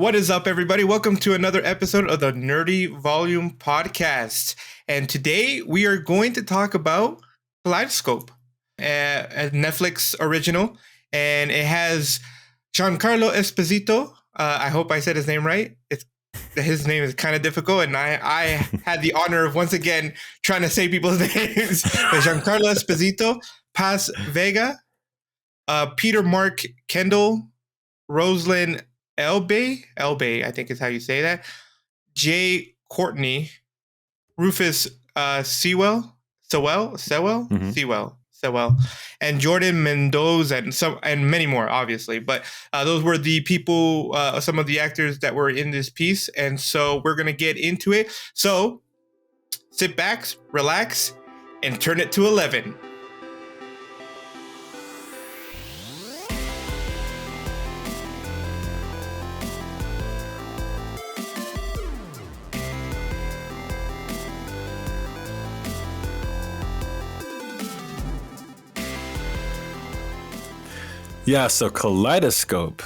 What is up, everybody? Welcome to another episode of the Nerdy Volume Podcast. And today we are going to talk about Kaleidoscope, a Netflix original. And it has Giancarlo Esposito. I hope I said his name right. His name is kind of difficult. And I had the honor of once again trying to say people's names. But Giancarlo Esposito, Paz Vega, Peter Mark Kendall, Rosalind Elbay, I think is how you say that. Jay Courtney, Rufus Sewell, and Jordan Mendoza, and many more, obviously. But those were the people, some of the actors that were in this piece, and so we're gonna get into it. So sit back, relax, and turn it to 11. Yeah, so Kaleidoscope,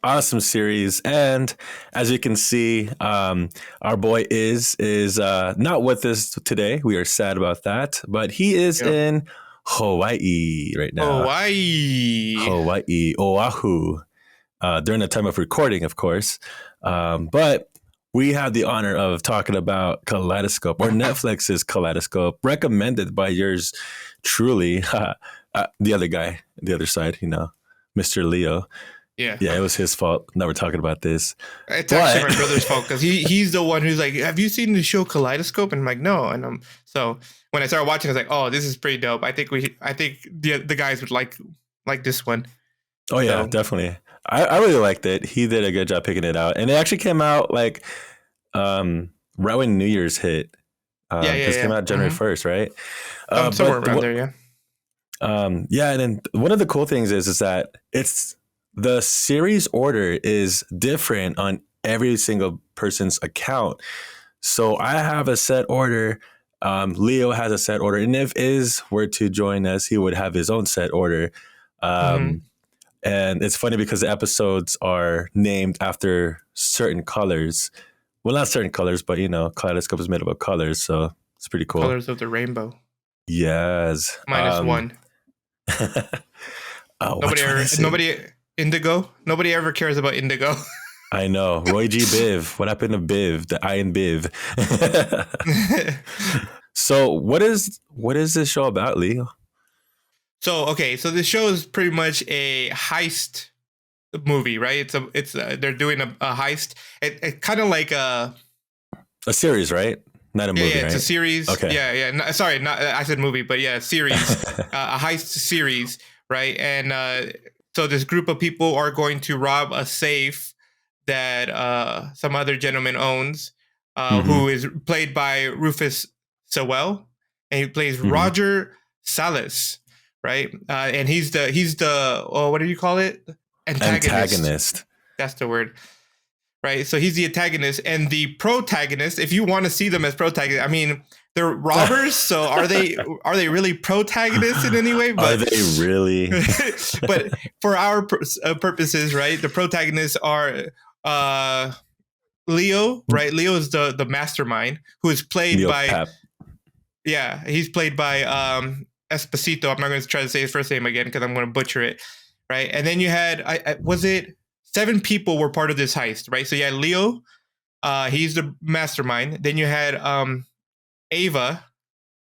awesome series, and as you can see, our boy is not with us today. We are sad about that, but he is in Hawaii right now. Hawaii, Oahu, during the time of recording, of course. But we have the honor of talking about Kaleidoscope, or Netflix's Kaleidoscope, recommended by yours truly. The other guy, the other side, Mr. Leo. Yeah, it was his fault. Now we're talking about this. It's actually my brother's fault because he's the one who's like, "Have you seen the show Kaleidoscope?" And I'm like, "No." And so when I started watching, I was like, "Oh, this is pretty dope. I think the guys would like this one." Oh yeah, so. Definitely. I really liked it. He did a good job picking it out, and it actually came out like right when New Year's hit. It came out January 1st, right? Somewhere around there, yeah. And then one of the cool things is that the series order is different on every single person's account. So I have a set order. Leo has a set order, and if Iz were to join us, he would have his own set order. And it's funny because the episodes are named after certain colors. Well, not certain colors, but Kaleidoscope is made up of colors, so it's pretty cool. Colors of the rainbow. Yes. -1. Nobody indigo. Nobody ever cares about indigo. I know. Roy G. Biv. What happened to Biv? The Iron Biv. So what is this show about, Leo? So this show is pretty much a heist movie, right? They're doing a heist. It kind of like a series, right? Not a movie, right? It's a series. Okay. Yeah. No, sorry, I said movie, but yeah, series. A heist series, right? And so this group of people are going to rob a safe that some other gentleman owns, who is played by Rufus Sewell, and he plays Roger Salas, right? And he's the what do you call it? Antagonist. That's the word. Right, so he's the antagonist, and the protagonist. If you want to see them as protagonists, I mean, they're robbers. So are they really protagonists in any way? But, are they really? But for our purposes, right, the protagonists are Leo. Right, Leo is the mastermind, who is played Leo by Pep. Yeah, he's played by Esposito. I'm not going to try to say his first name again because I'm going to butcher it. Right, and then you had was it 7 people were part of this heist, right? So you had Leo, he's the mastermind. Then you had Ava,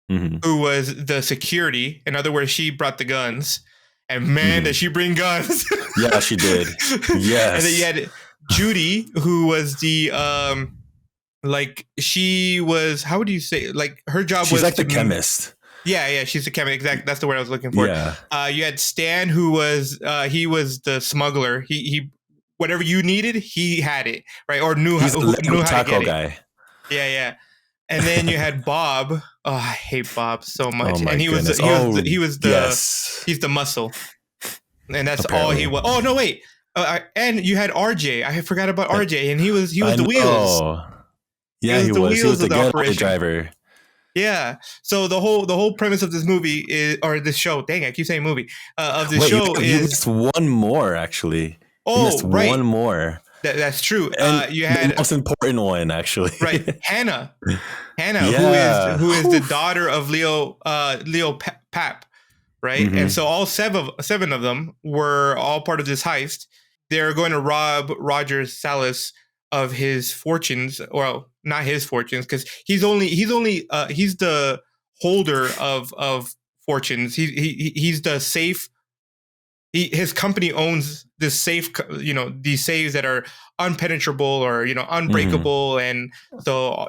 who was the security. In other words, she brought the guns. And man, did she bring guns. Yeah, she did. Yes. And then you had Judy, who was the, she was, how would you say, her job She's was like the chemist. Yeah, she's the chemist. Exactly, that's the word I was looking for. Yeah. You had Stan, who was, he was the smuggler. He whatever you needed, he had it, right? Or knew how to get guy. it. Yeah. And then you had Bob. Oh, I hate Bob so much. Oh my and goodness. He's the muscle. And that's all he was. Oh no, wait. And you had RJ. I forgot about RJ, and he was the wheels. Yeah, he was. He was the getaway driver. Yeah. So the whole premise of this movie is, or this show. Dang, I keep saying movie. Of this show you missed one more actually. Oh, you missed right. one more. That's true. And You the had most important one, actually. right Hannah, Yeah. who is the Whew. daughter of Leo Pap, right? And Hmm. so all seven of them were all part of this heist. They're going to rob Roger Salas of his fortunes. Well, not his fortunes, because he's the holder of fortunes. He's the safe. His company owns this safe, these safes that are unpenetrable or Hmm. unbreakable, and so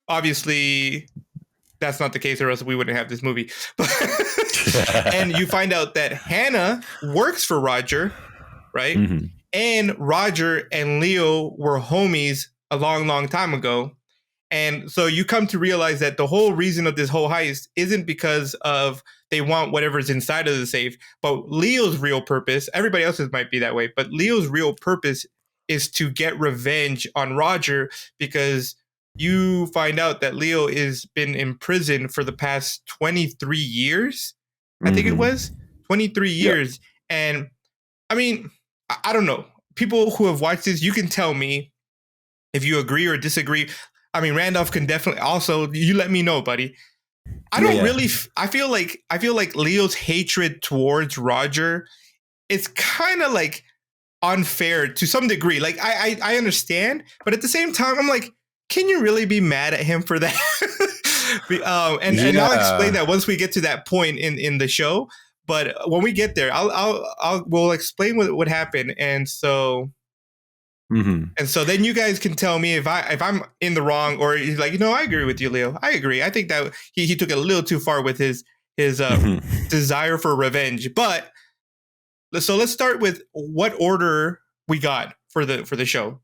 obviously that's not the case, or else we wouldn't have this movie. And you find out that Hannah works for Roger, right? Hmm. And Roger and Leo were homies a long, long time ago. And so you come to realize that the whole reason of this whole heist isn't because of they want whatever's inside of the safe, but Leo's real purpose, everybody else's might be that way, but Leo's real purpose is to get revenge on Roger, because you find out that Leo has been in prison for the past 23 years. I think it Hmm. was 23 Yep. years. And I mean, I don't know. People who have watched this, you can tell me if you agree or disagree. I mean, Randolph can definitely also. You let me know, buddy. I Yeah, don't yeah. really. I feel like Leo's hatred towards Roger is kind of like unfair to some degree. Like I understand, but at the same time, I'm like, can you really be mad at him for that? And I'll explain Yeah. that once we get to that point in the show. But when we get there, we'll explain what happened, Hmm. and so then you guys can tell me if I'm in the wrong, or he's like, I agree with you, Leo. I agree. I think that he took it a little too far with his Hmm. desire for revenge. But so let's start with what order we got for the show.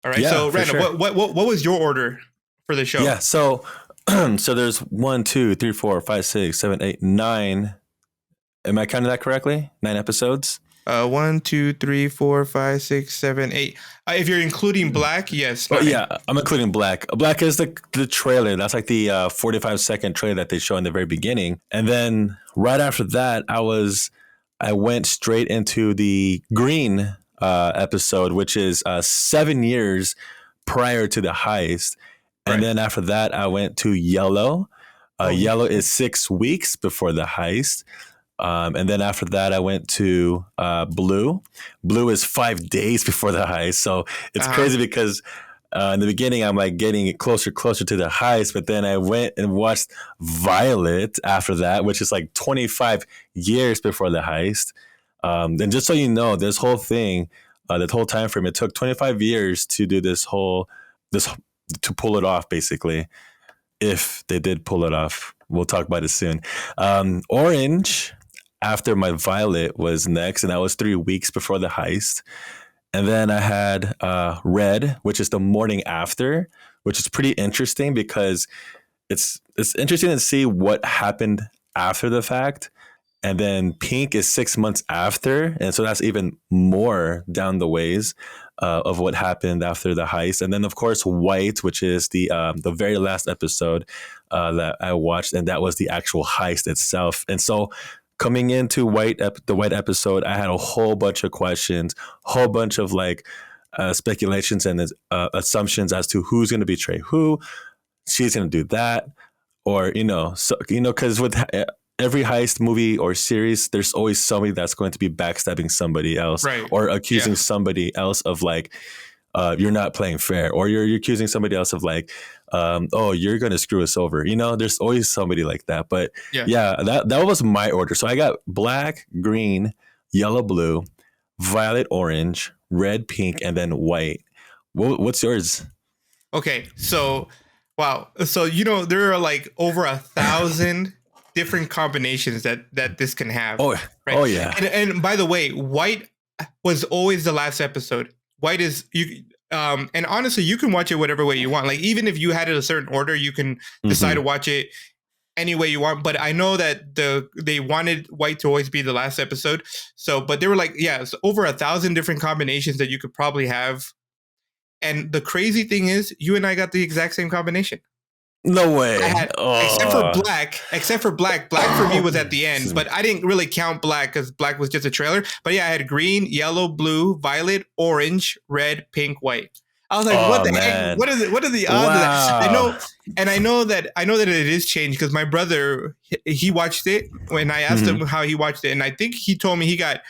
All right. Yeah, So for Randall, sure. what was your order for the show? Yeah. So, so there's 1, 2, 3, 4, 5, 6, 7, 8, 9. Am I counting that correctly? 9 episodes. 1, 2, 3, 4, 5, 6, 7, 8. If you're including Black, yes, Oh 9. yeah, I'm including Black. Black is the trailer. That's like the 45-second trailer that they show in the very beginning. And then right after that, I went straight into the Green episode, which is 7 years prior to the heist. And Right. then after that, I went to Yellow. Oh yeah. Yellow is 6 weeks before the heist. And then after that, I went to Blue. Blue is 5 days before the heist. So it's Uh huh. crazy because in the beginning, I'm like getting closer to the heist. But then I went and watched Violet after that, which is like 25 years before the heist. And just so you know, this whole thing, that whole time frame, it took 25 years to do this to pull it off, basically. If they did pull it off, we'll talk about it soon. Orange, after my Violet, was next, and that was 3 weeks before the heist. And then I had Red, which is the morning after, which is pretty interesting because it's interesting to see what happened after the fact. And then Pink is 6 months after, and so that's even more down the ways of what happened after the heist. And then of course White, which is the very last episode that I watched, and that was the actual heist itself. And so coming into the White episode, I had a whole bunch of questions, whole bunch of like speculations and assumptions as to who's going to betray who. She's going to do that, or because with every heist movie or series, there's always somebody that's going to be backstabbing somebody else Right. or Yeah. accusing somebody else of like you're not playing fair, or you're accusing somebody else of like oh, you're going to screw us over. There's always somebody like that. But Yeah. yeah, that was my order. So I got Black, Green, Yellow, Blue, Violet, Orange, Red, Pink, and then White. What's yours? Okay. So, wow. So there are like over 1,000 different combinations that this can have, Oh, right? oh yeah. And by the way, White was always the last episode. White is you. And honestly, you can watch it whatever way you want. Like even if you had it a certain order, you can decide to Mm-hmm. watch it any way you want. But I know that they wanted White to always be the last episode. So, but they were like, yeah, it's over 1,000 different combinations that you could probably have. And the crazy thing is, you and I got the exact same combination. No I way. had Oh. except for black. Black for me was at the Excuse end, me. but I didn't really count black because black was just a trailer. But yeah, I had green, yellow, blue, violet, orange, red, pink, white. I was like, what Oh the heck? man. What are the odds of that? I Wow. know, and I know that it is changed because my brother he watched it when I asked him Mhm. how he watched it, and I think he told me he got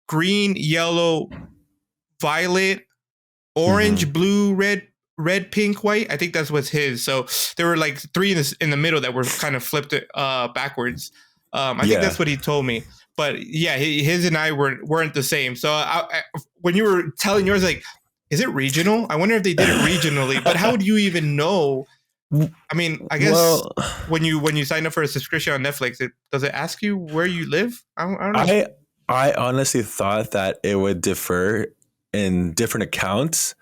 green, yellow, violet, orange, Mhm. blue, red, pink, white. I think that's what's his. So there were like three in the middle that were kind of flipped backwards. I think that's Yeah. what he told me. But yeah, his and I weren't the same. So when you were telling yours, like, is it regional? I wonder if they did it regionally. But how would you even know? I mean, I guess Well, when you sign up for a subscription on Netflix, does it ask you where you live? I don't know. I I honestly thought that it would differ in different accounts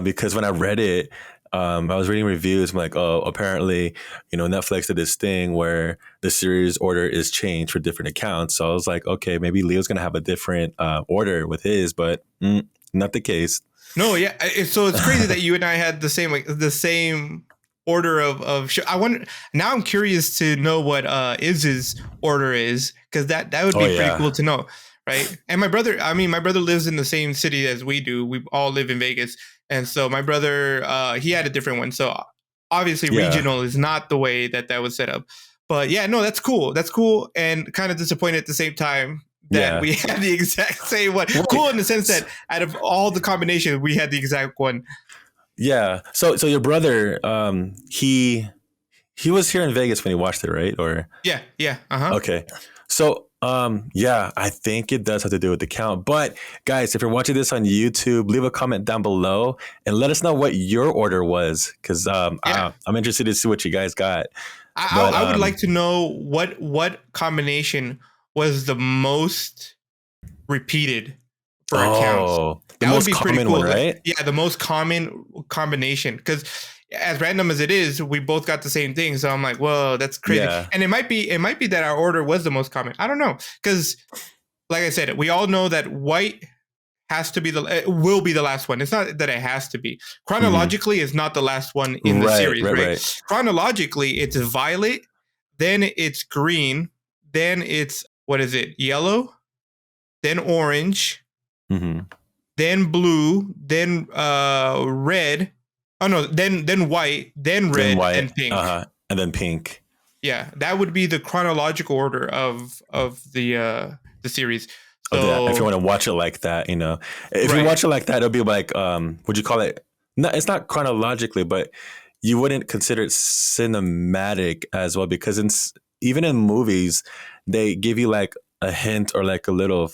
because when I read it, I was reading reviews. I'm like, oh, apparently, Netflix did this thing where the series order is changed for different accounts. So I was like, okay, maybe Leo's gonna have a different order with his, but not the case. No, yeah. So it's crazy that you and I had the same order of show. I wonder now. I'm curious to know what Iz's order is because that would Oh be pretty yeah, cool to know, right? And my brother lives in the same city as we do. We all live in Vegas, and so my brother he had a different one. So obviously, yeah, regional is not the way that was set up. But yeah, no, that's cool. That's cool, and kind of disappointed at the same time that yeah. we had the exact same one. Wait, Cool in the sense that out of all the combinations, we had the exact one. yeah. So your brother, he was here in Vegas when he watched it, right? Or Yeah, yeah, uh huh. okay. So, yeah, I think it does have to do with the count. But guys, if you're watching this on YouTube, leave a comment down below and let us know what your order was, because Yeah, I'm interested to see what you guys got. But I would like to know what combination was the most repeated for accounts. oh, the That would most be pretty common one, cool. right? Yeah, the most common combination because as random as it is, we both got the same thing. So I'm like, whoa, that's crazy. Yeah. And it might be that our order was the most common. I don't know because, like I said, we all know that white has to be it will be the last one. It's not that it has to be. Mhm. Chronologically, it's not the last one in the Right, series, right, right? right. Chronologically, it's violet, then it's green, then it's what is it? Yellow, then orange, hmm then blue, then red. Oh no, then white, then Then red, white, then pink. and then pink. Yeah, that would be the chronological order of the series. Oh, yeah. If you So want to watch it like that, if you right. watch it like that, it'll be like, would you call it? No, it's not chronologically, but you wouldn't consider it cinematic as well because even in movies, they give you like a hint or like a little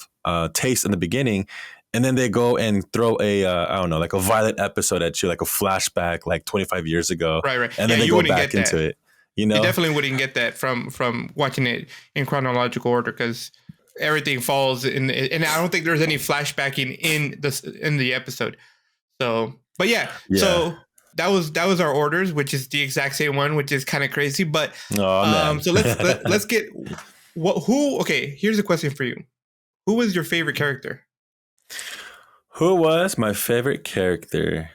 taste in the beginning, and then they go and throw a I don't know, like a violent episode at you, like a flashback, like 25 years ago, Right, right. and Yeah, then they you go wouldn't back get into that. it. You definitely wouldn't get that from watching it in chronological order because everything falls and I don't think there's any flashbacking in the episode. So, but yeah, Yeah. so that was our orders, which is the exact same one, which is kind of crazy. But Oh man. so let's get what who. Okay, here's a question for you. Who was your favorite character? Who was my favorite character?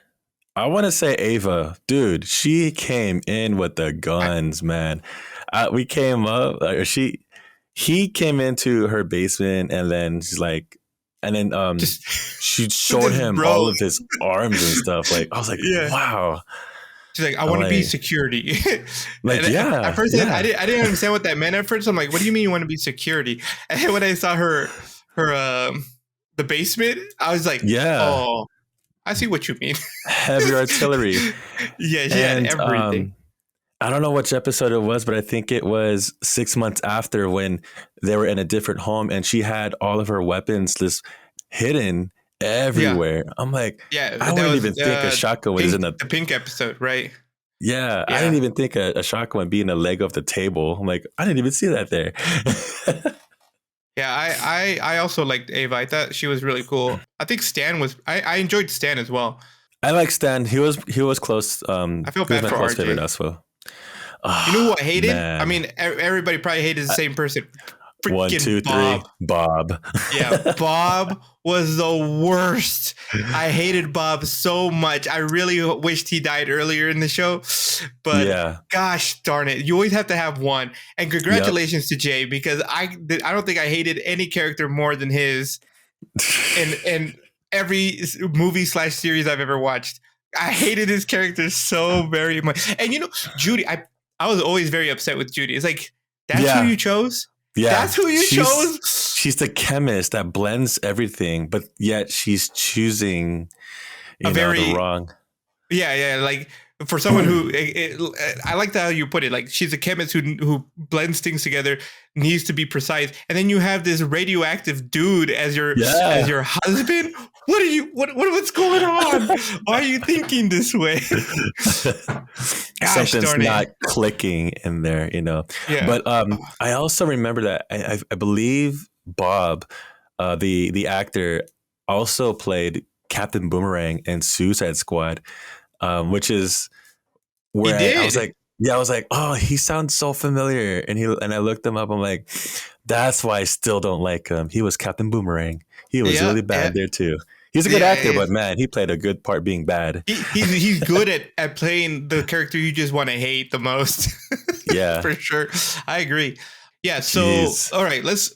I want to say Ava. Dude, she came in with the I, guns, man. We came up, or he came into her basement and then she's like, and then just she showed just him bro. all of his arms and stuff. Like, I was like, Yeah. wow. She's like, I I'm want to be like, security. like, And at yeah, first, yeah, I didn't understand what that meant at first. I'm like, what do you mean you want to be security? And then when I saw her the basement, I was like, yeah. oh, I see what you mean. Heavy artillery. Yeah, she had And everything. I don't know which episode it was, but I think it was 6 months after when they were in a different home and she had all of her weapons just hidden Yeah, everywhere. I'm like, yeah. I That wouldn't was even think a shotgun was in the pink episode, right? yeah, I didn't Yeah, even think a shotgun would be in a leg of the table. I'm like, I didn't even see that there. yeah. I also liked Ava. I thought she was really cool. I think Stan was. I enjoyed Stan as well. I like Stan. He was close. I felt He was bad my for close favorite RJ. as well. You know who Oh I hated? I man. mean, everybody probably hated the same person. One, two, Freaking three, Bob. Bob. Yeah, Bob was the worst. I hated Bob so much. I really wished he died earlier in the show, but Yeah. gosh darn it, you always have to have one. And Yep. congratulations to Jay because I don't think I hated any character more than his in every movie slash series I've ever watched. I hated his character so very much. And Judy, I was always very upset with Judy. It's like that's who Yeah. you chose. Yeah. That's who you chose. She's the chemist that blends everything, but yet she's choosing, A the very wrong. Yeah, like for someone who I like how you put it. Like she's a chemist who blends things together, needs to be precise, and then you have this radioactive dude as Yeah. your husband. What's going on? Why are you thinking this way? Gosh Something's darn not it! clicking in there, Yeah, But I also remember that I believe Bob, the actor, also played Captain Boomerang in Suicide Squad, which is he where I was did. like, yeah, I was like, oh, he sounds so familiar, and I looked him up. I'm like, that's why I still don't like him. He was Captain Boomerang. He was Yeah, really yeah, bad there too. He's a good actor, yeah. but man, he played a good part being bad. He's good at playing the character you just want to hate the most. Yeah. For sure. I agree. Yeah, so Jeez. all right, let's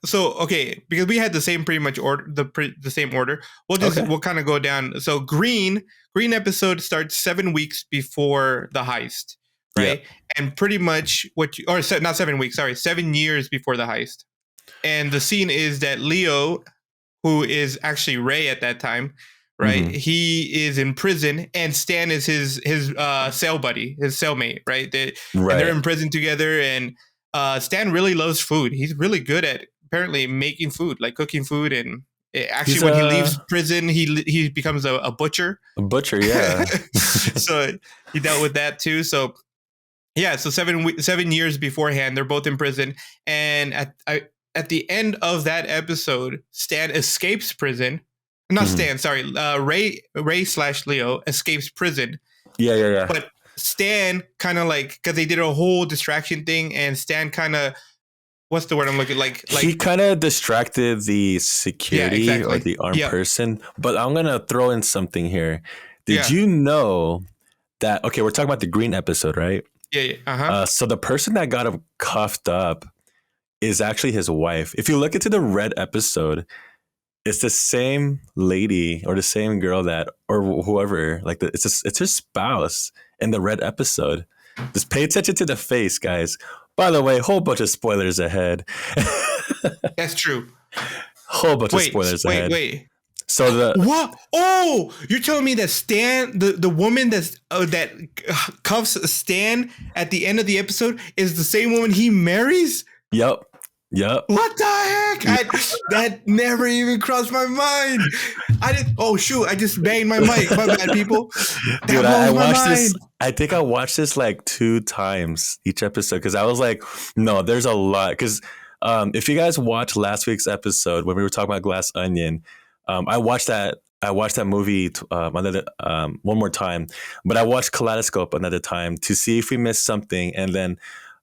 so okay, because we had the same pretty much order the same order. Okay. We'll kind of go down. So green episode starts 7 weeks before the heist, right? Yep. And pretty much not 7 weeks, sorry, 7 years before the heist. And the scene is that Leo, who is actually Ray at that time, right? Mm-hmm. He is in prison, and Stan is his cell buddy, his cellmate, right? And they're Right. in prison together. And Stan really loves food. He's really good at apparently making food, like cooking food. And actually, He's when he leaves prison, he becomes a butcher. a butcher. Yeah. So he dealt with that too. So yeah, so 7 years beforehand, they're both in prison, and at the end of that episode, Stan escapes prison. Not Mhm. Stan, sorry. Ray slash Leo escapes prison, Yeah. but Stan kind of like because they did a whole distraction thing, and Stan kind of what's the word I'm looking He kind of distracted the yeah, security or exactly. the armed Yep. person. But I'm gonna throw in something here. Did Yeah. you know that? Okay, we're talking about the green episode, right? Yeah. Uh-huh. So the person that got him cuffed up is actually his wife. If you look into the red episode, it's the same lady or the same girl that or whoever. Like it's her spouse in the red episode. Just pay attention to the face, guys. By the way, whole bunch of spoilers ahead. That's true. Whole bunch of spoilers ahead. Wait. So What? Oh, you're telling me that Stan, the woman that cuffs Stan at the end of the episode, is the same woman he marries? Yep. What the heck? That never even crossed my mind. I did. Oh shoot! I just banged my mic. My bad, people. That Dude, blows I my watched mind. this. I think I watched this like 2 times each episode because I was like, no, there's a lot. Because if you guys watched last week's episode when we were talking about Glass Onion, I watched that. I watched that movie one more time, but I watched Kaleidoscope another time to see if we missed something. And then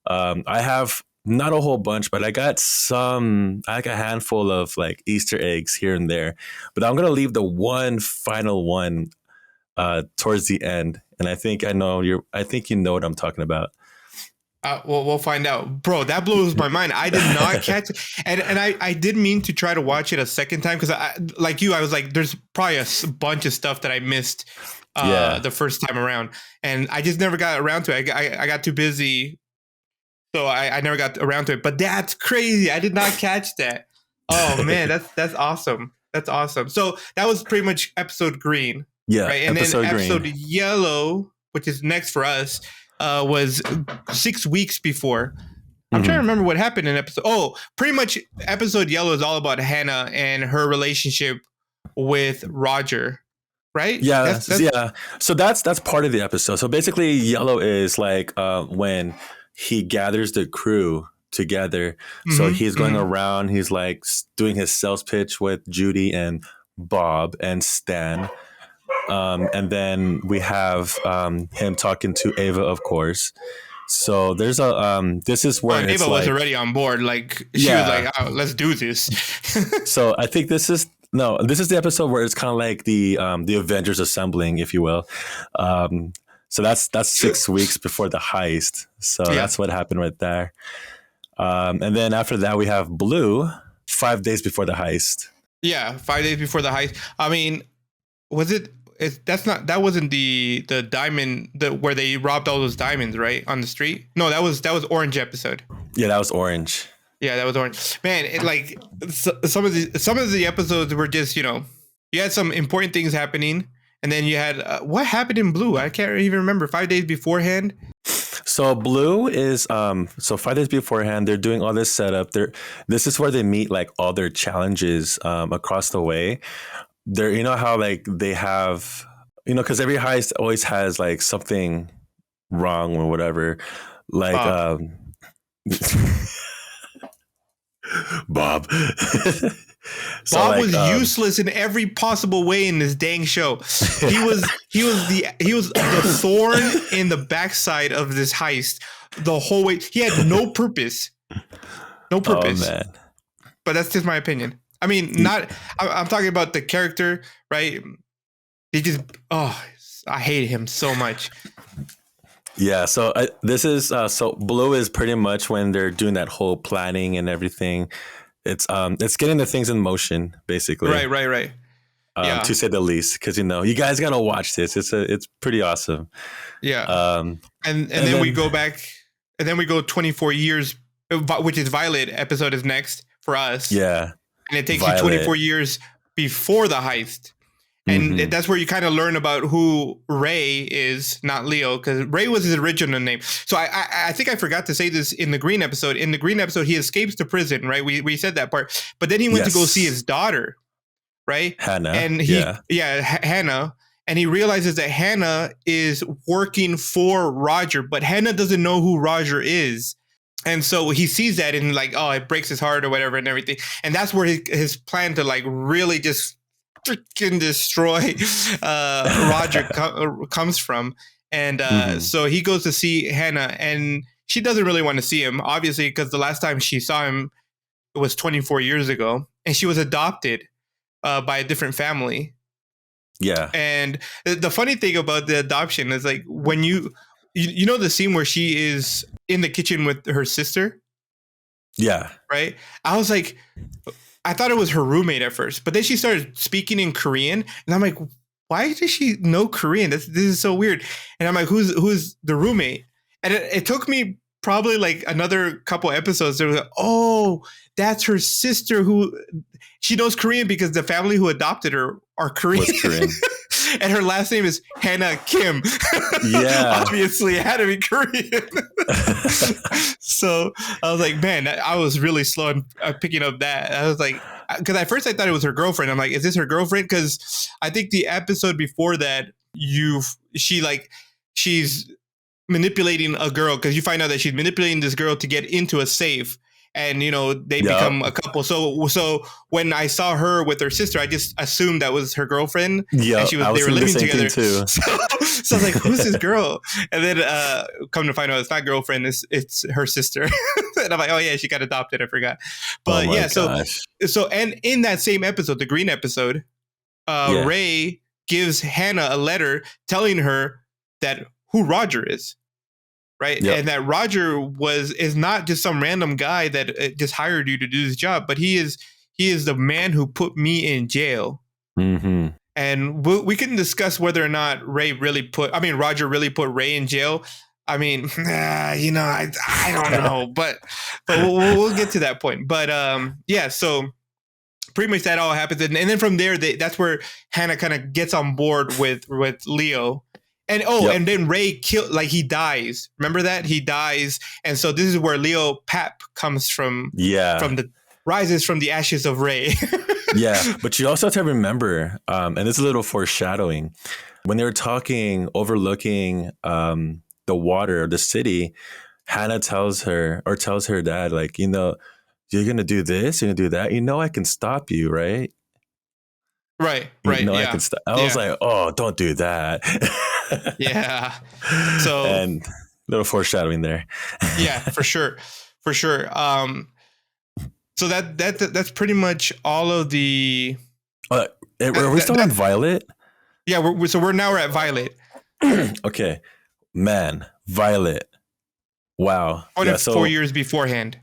I have not a whole bunch, but I got a handful of like Easter eggs here and there. But I'm gonna leave the one final one towards the end, and I think you know what I'm talking about. We'll find out, bro. That blows my mind. I did not catch it, and I did mean to try to watch it a second time because I like you. I was like, there's probably a bunch of stuff that I missed the first time around, and I just never got around to it. I got too busy, so I never got around to it. But that's crazy. I did not catch that. Oh man, that's awesome. That's awesome. So that was pretty much episode green, Yeah, right? And then episode episode green. yellow, which is next for us, was 6 weeks before. I'm trying to remember what happened in episode. Oh, pretty much episode yellow is all about Hannah and her relationship with Roger, right? Yeah, yeah. So that's part of the episode. So basically, yellow is like when he gathers the crew together. So he's going around. He's like doing his sales pitch with Judy and Bob and Stan. And then we have him talking to Ava, of course. So there's a this is Oh, where it's Ava was like, already on board. Like she was like, yeah. "Oh, let's do this." So I think this is no, this is the episode where it's kind of like the Avengers assembling, if you will. Um, so that's 6 weeks before the heist. So Yeah, that's what happened right there. And then after that, we have Blue 5 days before the heist. yeah. 5 days before the heist. I mean, was it? That's not. That wasn't the diamond where they robbed all those diamonds, right, on the street. No, that was Orange episode. Yeah, that was Orange. Yeah, that was Orange. Man, it like some of the episodes were just you had some important things happening, and then you had what happened in Blue. I can't even remember. 5 days beforehand. So Blue is so 5 days beforehand, they're doing all this setup. This is where they meet like all their challenges across the way. They're, you know how like they have, because every heist always has like something wrong or whatever. Like Bob. Bob. So Bob like was useless in every possible way in this dang show. He was the thorn in the backside of this heist the whole way. He had no purpose. No oh purpose. man. But that's just my opinion. I mean, not. I'm talking about the character, right? He just. Oh, I hate him so much. Yeah, so this is so Blue is pretty much when they're doing that whole planning and everything. It's getting the things in motion basically. Right. Yeah. To say the least, because you guys gotta watch this. It's pretty awesome. Yeah. Um, And then we go back, and then we go 24 years, which is Violet episode is next for us. yeah, And it takes Violet. you 24 years before the heist. And Mhm. that's where you kind of learn about who Ray is, not Leo, because Ray was his original name. So I think I forgot to say this in the Green episode. In the Green episode, he escapes to prison, right? We said that part. But then he went to go Yes. see his daughter, right? Hannah. And Hannah. And he realizes that Hannah is working for Roger, but Hannah doesn't know who Roger is. And so he sees that and like, oh, it breaks his heart or whatever and everything. And that's where his plan to like really just freaking destroy Roger comes from. And so he goes to see Hannah, and she doesn't really want to see him, obviously, because the last time she saw him was 24 years ago, and she was adopted by a different family. Yeah. And the funny thing about the adoption is like when you know the scene where she is in the kitchen with her sister, Yeah. right? I was like, I thought it was her roommate at first, but then she started speaking in Korean, and I'm like, why does she know Korean? This is so weird. And I'm like, who's the roommate? And it took me probably like another couple episodes. They were like, oh, that's her sister who she knows Korean because the family who adopted her are Korean. Was Korean. And her last name is Hannah Kim. Yeah. Obviously, it had to be Korean. So I was like, man, I was really slow in picking up that. I was like, because at first I thought it was her girlfriend. I'm like, is this her girlfriend? Because I think the episode before that, she's manipulating a girl, because you find out that she's manipulating this girl to get into a safe, and they become a couple. So when I saw her with her sister, I just assumed that was her girlfriend. Yeah, and they were living together too. So I was like, who's this girl? And then come to find out it's not girlfriend, it's her sister. And I'm like, oh yeah, she got adopted, I forgot. But oh my yeah, gosh. so and in that same episode, the Green episode, Ray gives Hannah a letter telling her that who Roger is. Right. Yep. And that Roger is not just some random guy that just hired you to do this job, but he is the man who put me in jail. Mm-hmm. And we can discuss whether or not Roger really put Ray in jail. I mean, I don't know, but we'll get to that point. But so pretty much that all happens, and then from there, that's where Hannah kind of gets on board with Leo. And and then Ray he dies. Remember that? He dies. And so this is where Leo Pap comes from. Yeah. Rises from the ashes of Ray. Yeah. But you also have to remember, and it's a little foreshadowing, when they were talking, overlooking the water, the city, Hannah tells her dad, like, you're going to do this, you're going to do that. I can stop you, right? Right. I can stop. I was like, oh, don't do that. Yeah. So and little foreshadowing there. Yeah, for sure, for sure. So that's pretty much all of the. uh, are we still on Violet? Yeah, we're now at Violet. Okay, man, Violet. Wow. Yeah. 4 years beforehand.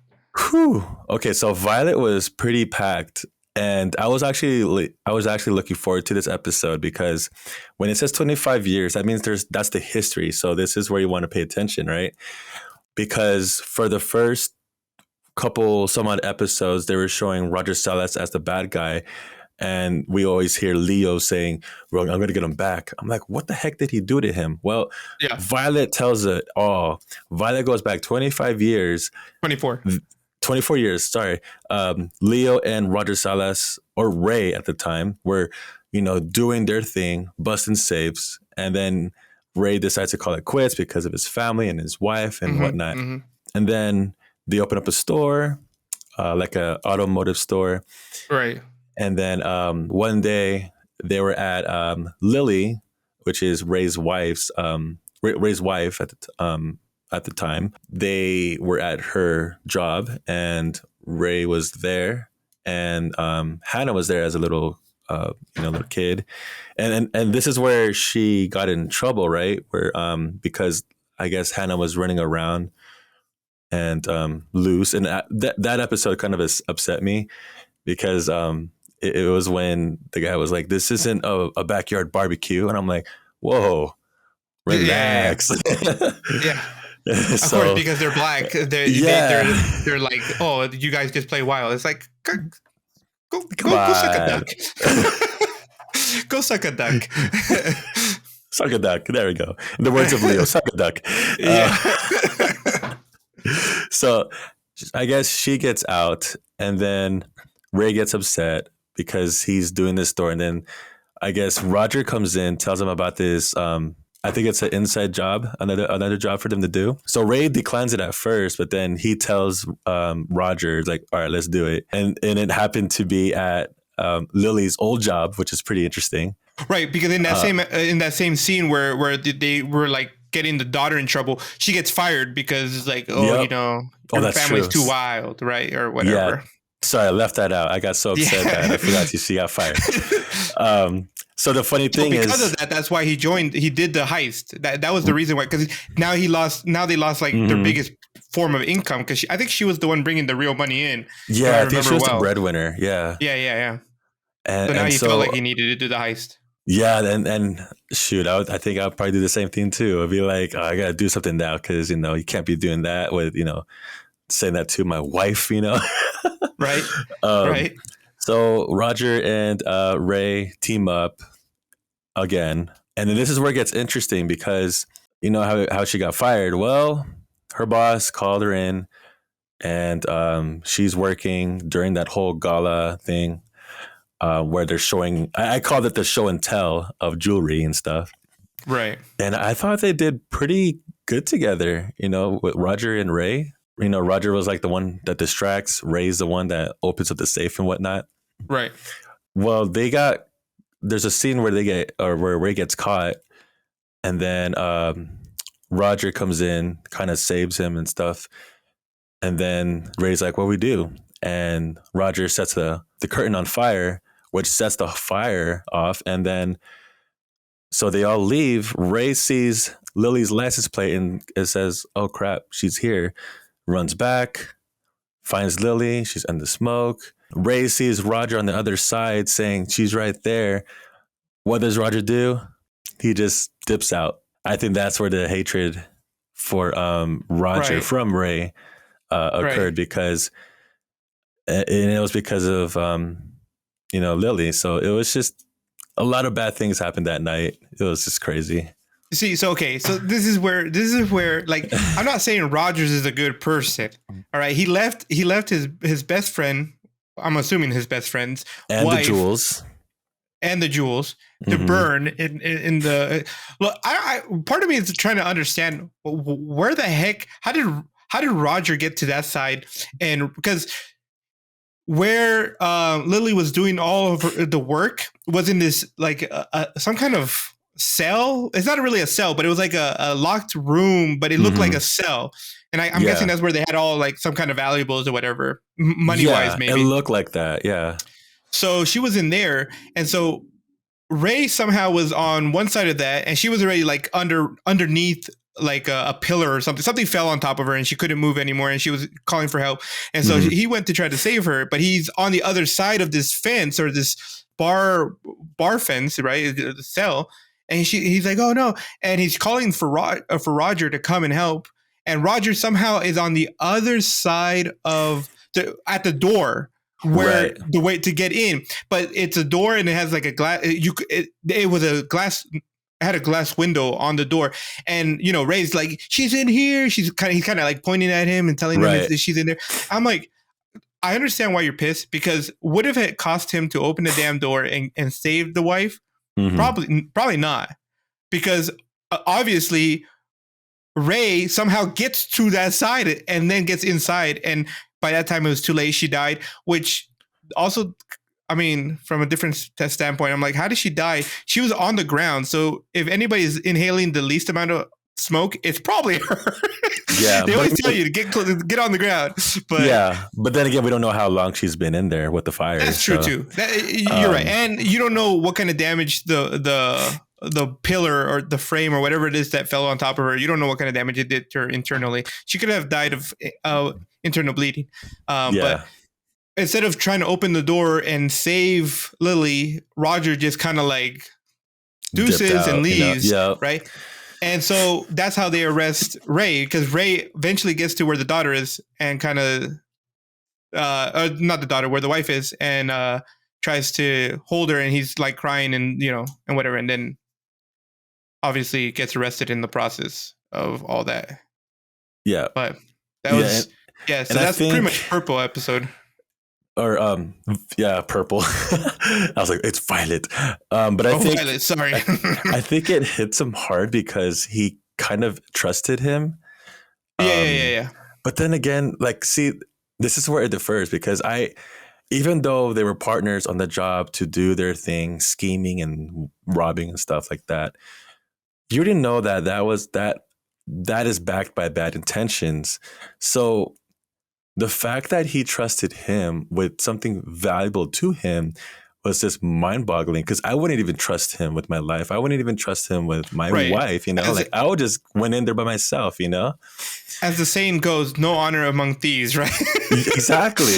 Whew. Okay, so Violet was pretty packed, and I was actually looking forward to this episode because when it says 25 years, that means that's the history. So this is where you want to pay attention, right? Because for the first couple some odd episodes, they were showing Roger Salas as the bad guy, and we always hear Leo saying, "Well, I'm going to get him back." I'm like, what the heck did he do to him? Well, Yeah, Violet tells it all. Violet goes back 25 years. 24. 24 years, sorry. Leo and Roger Salas, or Ray at the time, were, doing their thing, busting safes. And then Ray decides to call it quits because of his family and his wife and Mm-hmm, whatnot. mm-hmm. And then they open up a store, like a automotive store. Right. And then one day they were at Lily, which is Ray's wife at the time. They were at her job, and Ray was there, and Hannah was there as a little kid, and this is where she got in trouble, right? Where because I guess Hannah was running around and loose, and that episode kind of upset me because it was when the guy was like, "This isn't a backyard barbecue," and I'm like, "Whoa, Yeah, relax." yeah. Of course, So because they're black. yeah, They're like, oh, you guys just play wild. It's like, come go suck a on, duck. Go suck a duck. suck a duck. There we go. In the words of Leo, suck a duck. Yeah. So I guess she gets out, and then Ray gets upset because he's doing this store, and then I guess Roger comes in, tells him about this. I think it's an inside job, another job for them to do. So Ray declines it at first, but then he tells Roger, like, "All right, let's do it." And it happened to be at Lily's old job, which is pretty interesting. Right, because in that same scene where they were like getting the daughter in trouble, she gets fired because it's like, Yep. your That's family's true. too wild, right, or whatever. Yeah. Sorry, I left that out. I got so upset that I forgot she got fired. So the funny thing because is, of that, that's why he joined. He did the heist. That was the reason why. Because now they lost like their biggest form of income. Because I think she was the one bringing the real money in. yeah, I think she was the breadwinner. Yeah. Yeah. And, So now and he so, felt like he needed to do the heist. yeah, and shoot, I think I'll probably do the same thing too. I'll be like, oh, I got to do something now because, you can't be doing that with, saying that to my wife, Right. Right. So Roger and Ray team up again. And then this is where it gets interesting because you know how she got fired. Well, her boss called her in, and she's working during that whole gala thing where they're showing, I called it the show and tell of jewelry and stuff. Right. And I thought they did pretty good together, with Roger and Ray. Roger was like the one that distracts. Ray's the one that opens up the safe and whatnot. Right. Well, there's a scene where where Ray gets caught, and then Roger comes in, kind of saves him and stuff. And then Ray's like, "What do we do?" And Roger sets the curtain on fire, which sets the fire off. And then, so they all leave. Ray sees Lily's license plate and it says, "Oh crap, she's here." Runs back, finds Lily. She's in the smoke. Ray sees Roger on the other side saying, "She's right there." What does Roger do? He just dips out. I think that's where the hatred for Roger from Ray occurred because it was because of Lily. So it was just a lot of bad things happened that night. It was just crazy. See, so this is where like I'm not saying Rogers is a good person. All right, he left his best friend. I'm assuming his best friend's and wife, the jewels to burn in the look. I part of me is trying to understand where the heck how did Roger get to that side, and because where Lily was doing all of the work was in this like some kind of cell. It's not really a cell, but it was like a locked room, but it looked like a cell. And I'm guessing Yeah. that's where they had all like some kind of valuables or whatever, money wise, Yeah. It maybe. looked like that. Yeah. So she was in there. And so Ray somehow was on one side of that, and she was already like underneath like a pillar or something. Something fell on top of her, and she couldn't move anymore, and she was calling for help. And so he went to try to save her, but he's on the other side of this fence or this bar fence, right? The cell, and he's like, "Oh no!" And he's calling for Roger to come and help. And Roger somehow is on the other side of at the door where Right. the way to get in, but it's a door and it has like a glass. It was a glass. It had a glass window on the door, and Ray's like, she's in here. He's kind of like pointing at him and telling him that she's in there. I'm like, I understand why you're pissed, because what if it cost him to open the damn door and save the wife? Probably not, because obviously Ray somehow gets to that side and then gets inside, and by that time it was too late. She died, which also, I mean, from a different standpoint, I'm like, how did she die? She was on the ground. So if anybody's inhaling the least amount of smoke, it's probably her. Yeah. They always tell you to get on the ground. But yeah. But then again, we don't know how long she's been in there with the fire. that's true too. You're right. And you don't know what kind of damage the pillar or the frame or whatever it is that fell on top of her. You don't know what kind of damage it did to her internally. She could have died of internal bleeding. But instead of trying to open the door and save Lily, Roger just kind of like deuces and leaves, right? And so that's how they arrest Ray, because Ray eventually gets to where the daughter is and kind of, not the daughter, where the wife is, and tries to hold her, and he's like crying and and whatever, and then obviously gets arrested in the process of all that. Yeah, but that was so that's pretty much purple episode. Or purple. I was like, it's violet. But I think violet, sorry. I think it hits him hard because he kind of trusted him. Yeah. But then again, like, see, this is where it differs, because even though they were partners on the job to do their thing, scheming and robbing and stuff like that, you didn't know that is backed by bad intentions. So the fact that he trusted him with something valuable to him was just mind-boggling, because I wouldn't even trust him with my life. I wouldn't even trust him with my wife, I would just went in there by myself, As the saying goes, no honor among thieves, right? Exactly.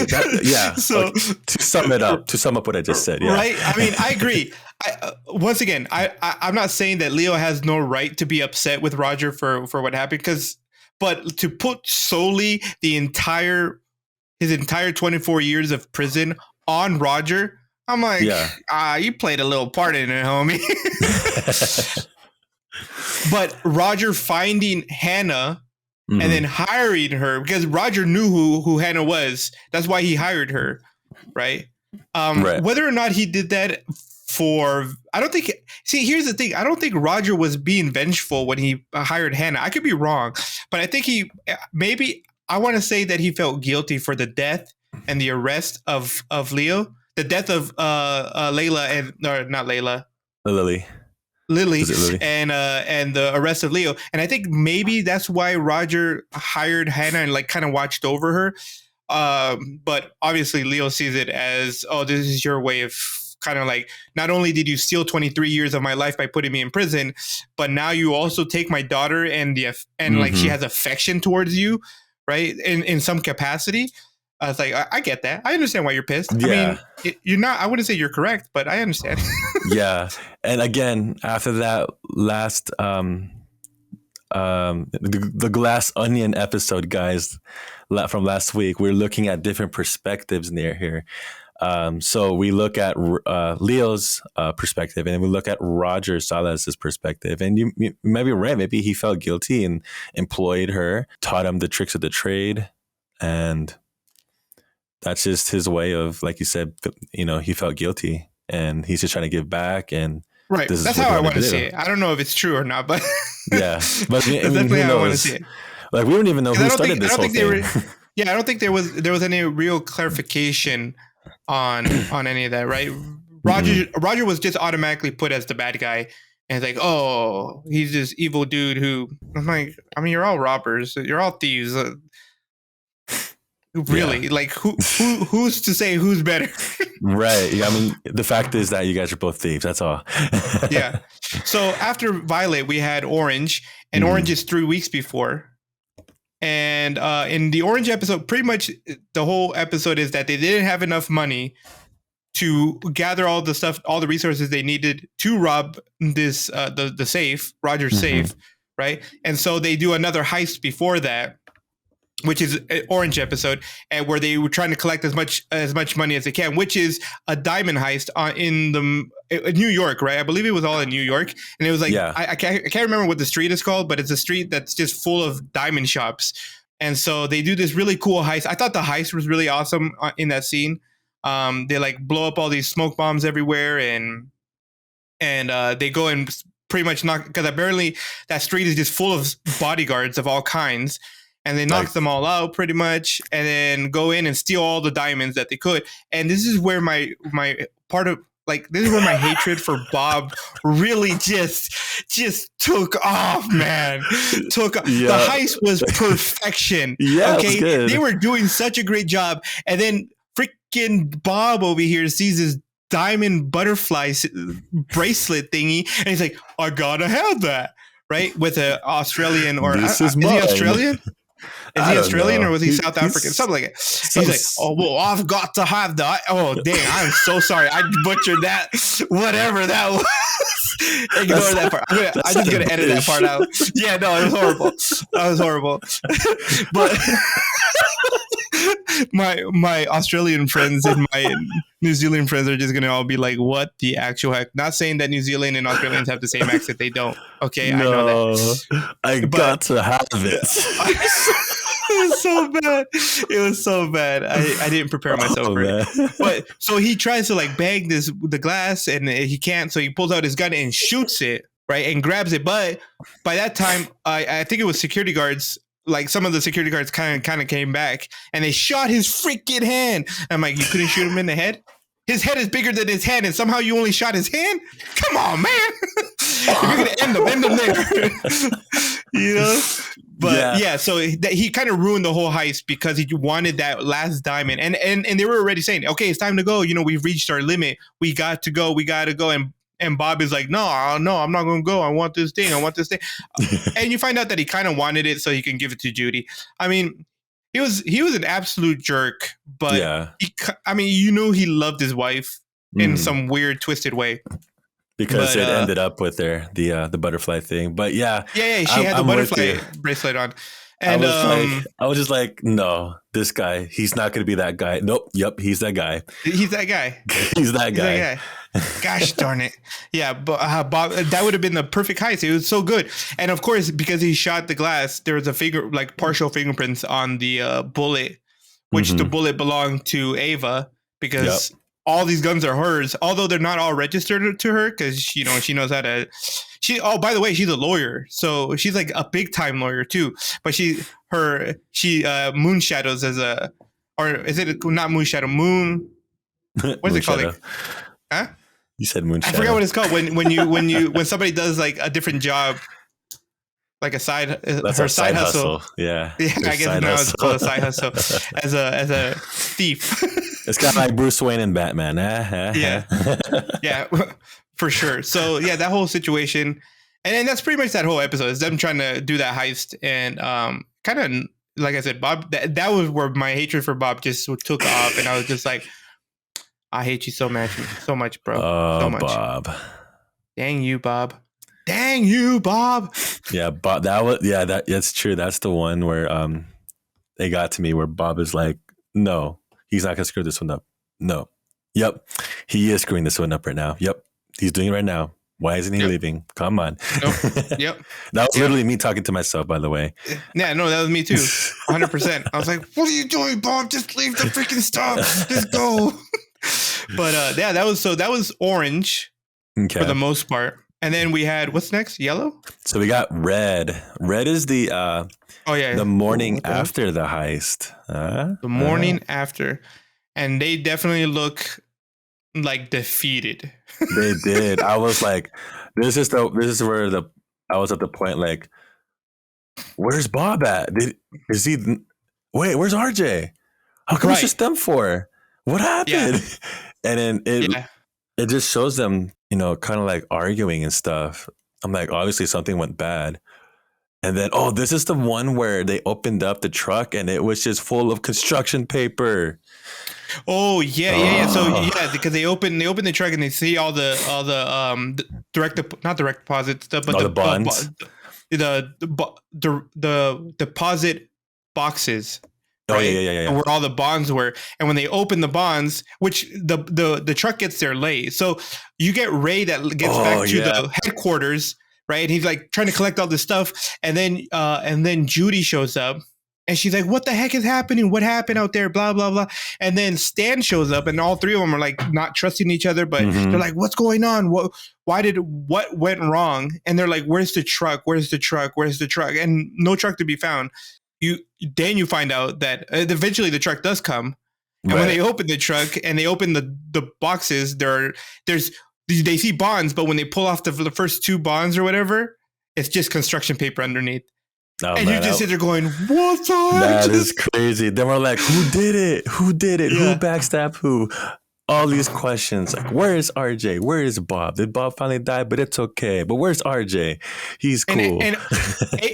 So to sum up what I just said, right? I mean, I agree. Once again, I'm not saying that Leo has no right to be upset with Roger for what happened, but to put solely his entire 24 years of prison on Roger, I'm like, you played a little part in it, homie. But Roger finding Hannah and then hiring her, because Roger knew who Hannah was. That's why he hired her, right? Whether or not he did that here's the thing. I don't think Roger was being vengeful when he hired Hannah. I could be wrong, but I think I want to say that he felt guilty for the death and the arrest of Leo, the death of Layla not Layla, Lily, and the arrest of Leo. And I think maybe that's why Roger hired Hannah and like kind of watched over her. But obviously Leo sees it as, oh, this is your way of kind of like, not only did you steal 23 years of my life by putting me in prison, but now you also take my daughter and like she has affection towards you, right? In some capacity. I was like, I get that. I understand why you're pissed. Yeah. I mean, you're not, I wouldn't say you're correct, but I understand. Yeah. And again, after that last, the glass onion episode, guys, from last week, we're looking at different perspectives near here. So we look at Leo's perspective, and we look at Roger Salas's perspective. And you might be right. Maybe he felt guilty and employed her, taught him the tricks of the trade. And that's just his way of, like you said, he felt guilty and he's just trying to give back. And right. That's how I want to see it. I don't know if it's true or not, but yeah, but that's definitely how I want to see it. Like, we don't even know who started this whole thing. I don't think there was any real clarification on any of that, right? Roger was just automatically put as the bad guy And it's like, oh, he's this evil dude who. I'm like, I mean, you're all robbers, you're all thieves. Really, Yeah. like who's to say who's better? Right. Yeah, I mean, the fact is that you guys are both thieves. That's all. Yeah. So after Violet, we had Orange, and Orange Mhm. is 3 weeks before. And in the Orange episode, pretty much the whole episode is that they didn't have enough money to gather all the stuff, all the resources they needed to rob this the safe, Roger's Mhm. safe, right? And so they do another heist before that, which is an Orange episode, and where they were trying to collect as much money as they can, which is a diamond heist in New York, right? I believe it was all in New York, and it was like Yeah. I can't remember what the street is called, but it's a street that's just full of diamond shops, and so they do this really cool heist. I thought the heist was really awesome in that scene. They like blow up all these smoke bombs everywhere, and they go and pretty much knock, because apparently that street is just full of bodyguards of all kinds, and they knock Like, them all out pretty much, and then go in and steal all the diamonds that they could. And this is where my part of, like, this is where my hatred for Bob really just took off, man. The yeah. heist was perfection. Yeah, it was Okay, good. they were doing such a great job, and then freaking Bob over here sees this diamond butterfly bracelet thingy, and he's like, I gotta have that, right? With an Australian, or This is is he mine. Australian? Is I he don't Australian, know. or was he He's- South he's African? Something like it. some- He's like, oh, well, I've got to have that. Oh, dang, I'm so sorry. I butchered that. Whatever that was. Ignore that part. I'm just going to edit that part out. Yeah, no, it was horrible. That was horrible. But my Australian friends and my New Zealand friends are just going to all be like, what the actual heck? Not saying that New Zealand and Australians have the same accent. They don't. Okay, I know that. I But- got to have it. It was so bad. It was so bad. I didn't prepare myself for it. Man. But so he tries to like bang the glass, and he can't. So he pulls out his gun and shoots it, right, and grabs it. But by that time, I think it was security guards. Like, some of the security guards kind of came back, and they shot his freaking hand. I'm like, you couldn't shoot him in the head? His head is bigger than his hand, and somehow you only shot his hand? Come on, man! If you're gonna end them there. You know. But yeah, so he kind of ruined the whole heist because he wanted that last diamond, and they were already saying, okay, it's time to go. You know, we've reached our limit. We got to go. And Bob is like, no, I'm not going to go. I want this thing. And you find out that he kind of wanted it so he can give it to Judy. I mean, he was an absolute jerk, but Yeah. you know, he loved his wife in Mm. some weird, twisted way. Because But, it ended up with the butterfly thing. But yeah, Yeah, she had the I'm with butterfly you. bracelet on. And I was just like, no, this guy, he's not going to be that guy. Nope. Yep. He's that guy. he's that guy. He's that guy. Gosh darn it. Yeah, but Bob, that would have been the perfect heist. It was so good. And of course, because he shot the glass, there was a partial fingerprints on the bullet, which the bullet belonged to Ava, because all these guns are hers, although they're not all registered to her, because, you know, she knows how to. By the way, she's a lawyer, so she's like a big time lawyer too. But she moon shadows as a, or is it not moon shadow, moon? What is it called? Like, huh? You said moon shadow. I forgot what it's called when somebody does like a different job, like a side. That's her a side hustle. Yeah. Yeah, I guess now it's called a side hustle as a thief. It's kind of like Bruce Wayne and Batman. Yeah. Yeah, for sure. So yeah, that whole situation, and that's pretty much that whole episode is them trying to do that heist, and kind of like I said, Bob. That was where my hatred for Bob just took off, and I was just like, I hate you so much, bro. Oh, so much. Bob. Dang you, Bob. Dang you, Bob. Yeah, Bob. That's true. That's the one where they got to me, where Bob is like, no, he's not gonna screw this one up. No. Yep. He is screwing this one up right now. Yep. He's doing it right now. Why isn't he leaving? Come on. Nope. Yep. That was literally me talking to myself, by the way. Yeah, no, that was me too. 100%. I was like, what are you doing, Bob? Just leave the freaking stuff. Just go. But yeah, that was Orange for the most part. And then we had, what's next? Yellow? So we got Red. Red is the the morning after the heist. The morning after. And they definitely look like defeated. They did. I was like, this is where I was at the point like, where's Bob at? Is he? Wait, where's RJ? How come it's Right. just them four? What Yeah. happened? And then Yeah. it just shows them, kind of like arguing and stuff. I'm like, obviously something went bad. And then, oh, this is the one where they opened up the truck and it was just full of construction paper. Oh yeah, yeah, yeah. So Oh, yeah, because they open the truck and they see all the not direct deposits, but all the bonds. the deposit boxes, Oh yeah, right? yeah, yeah, And yeah. where all the bonds were. And when they open the bonds, which the truck gets there late, so you get Ray that gets Oh back to yeah, the headquarters, right? And he's like trying to collect all this stuff, and then Judy shows up. And she's like, "What the heck is happening? What happened out there? Blah blah blah." And then Stan shows up, and all three of them are like not trusting each other, but they're mm-hmm. like, "What's going on? What went wrong?" And they're like, "Where's the truck? Where's the truck? Where's the truck?" And no truck to be found. You find out that eventually the truck does come, and when Right. they open the truck and they open the boxes, there's they see bonds, but when they pull off the first two bonds or whatever, it's just construction paper underneath. Oh And you man, just sit there going, "What the heck?" that is crazy. Then we're like, who did it? Who did it? Who Yeah. backstabbed who? All these questions like, where is RJ? Where is Bob? Did Bob finally die? But it's okay. But where's RJ? He's And cool. and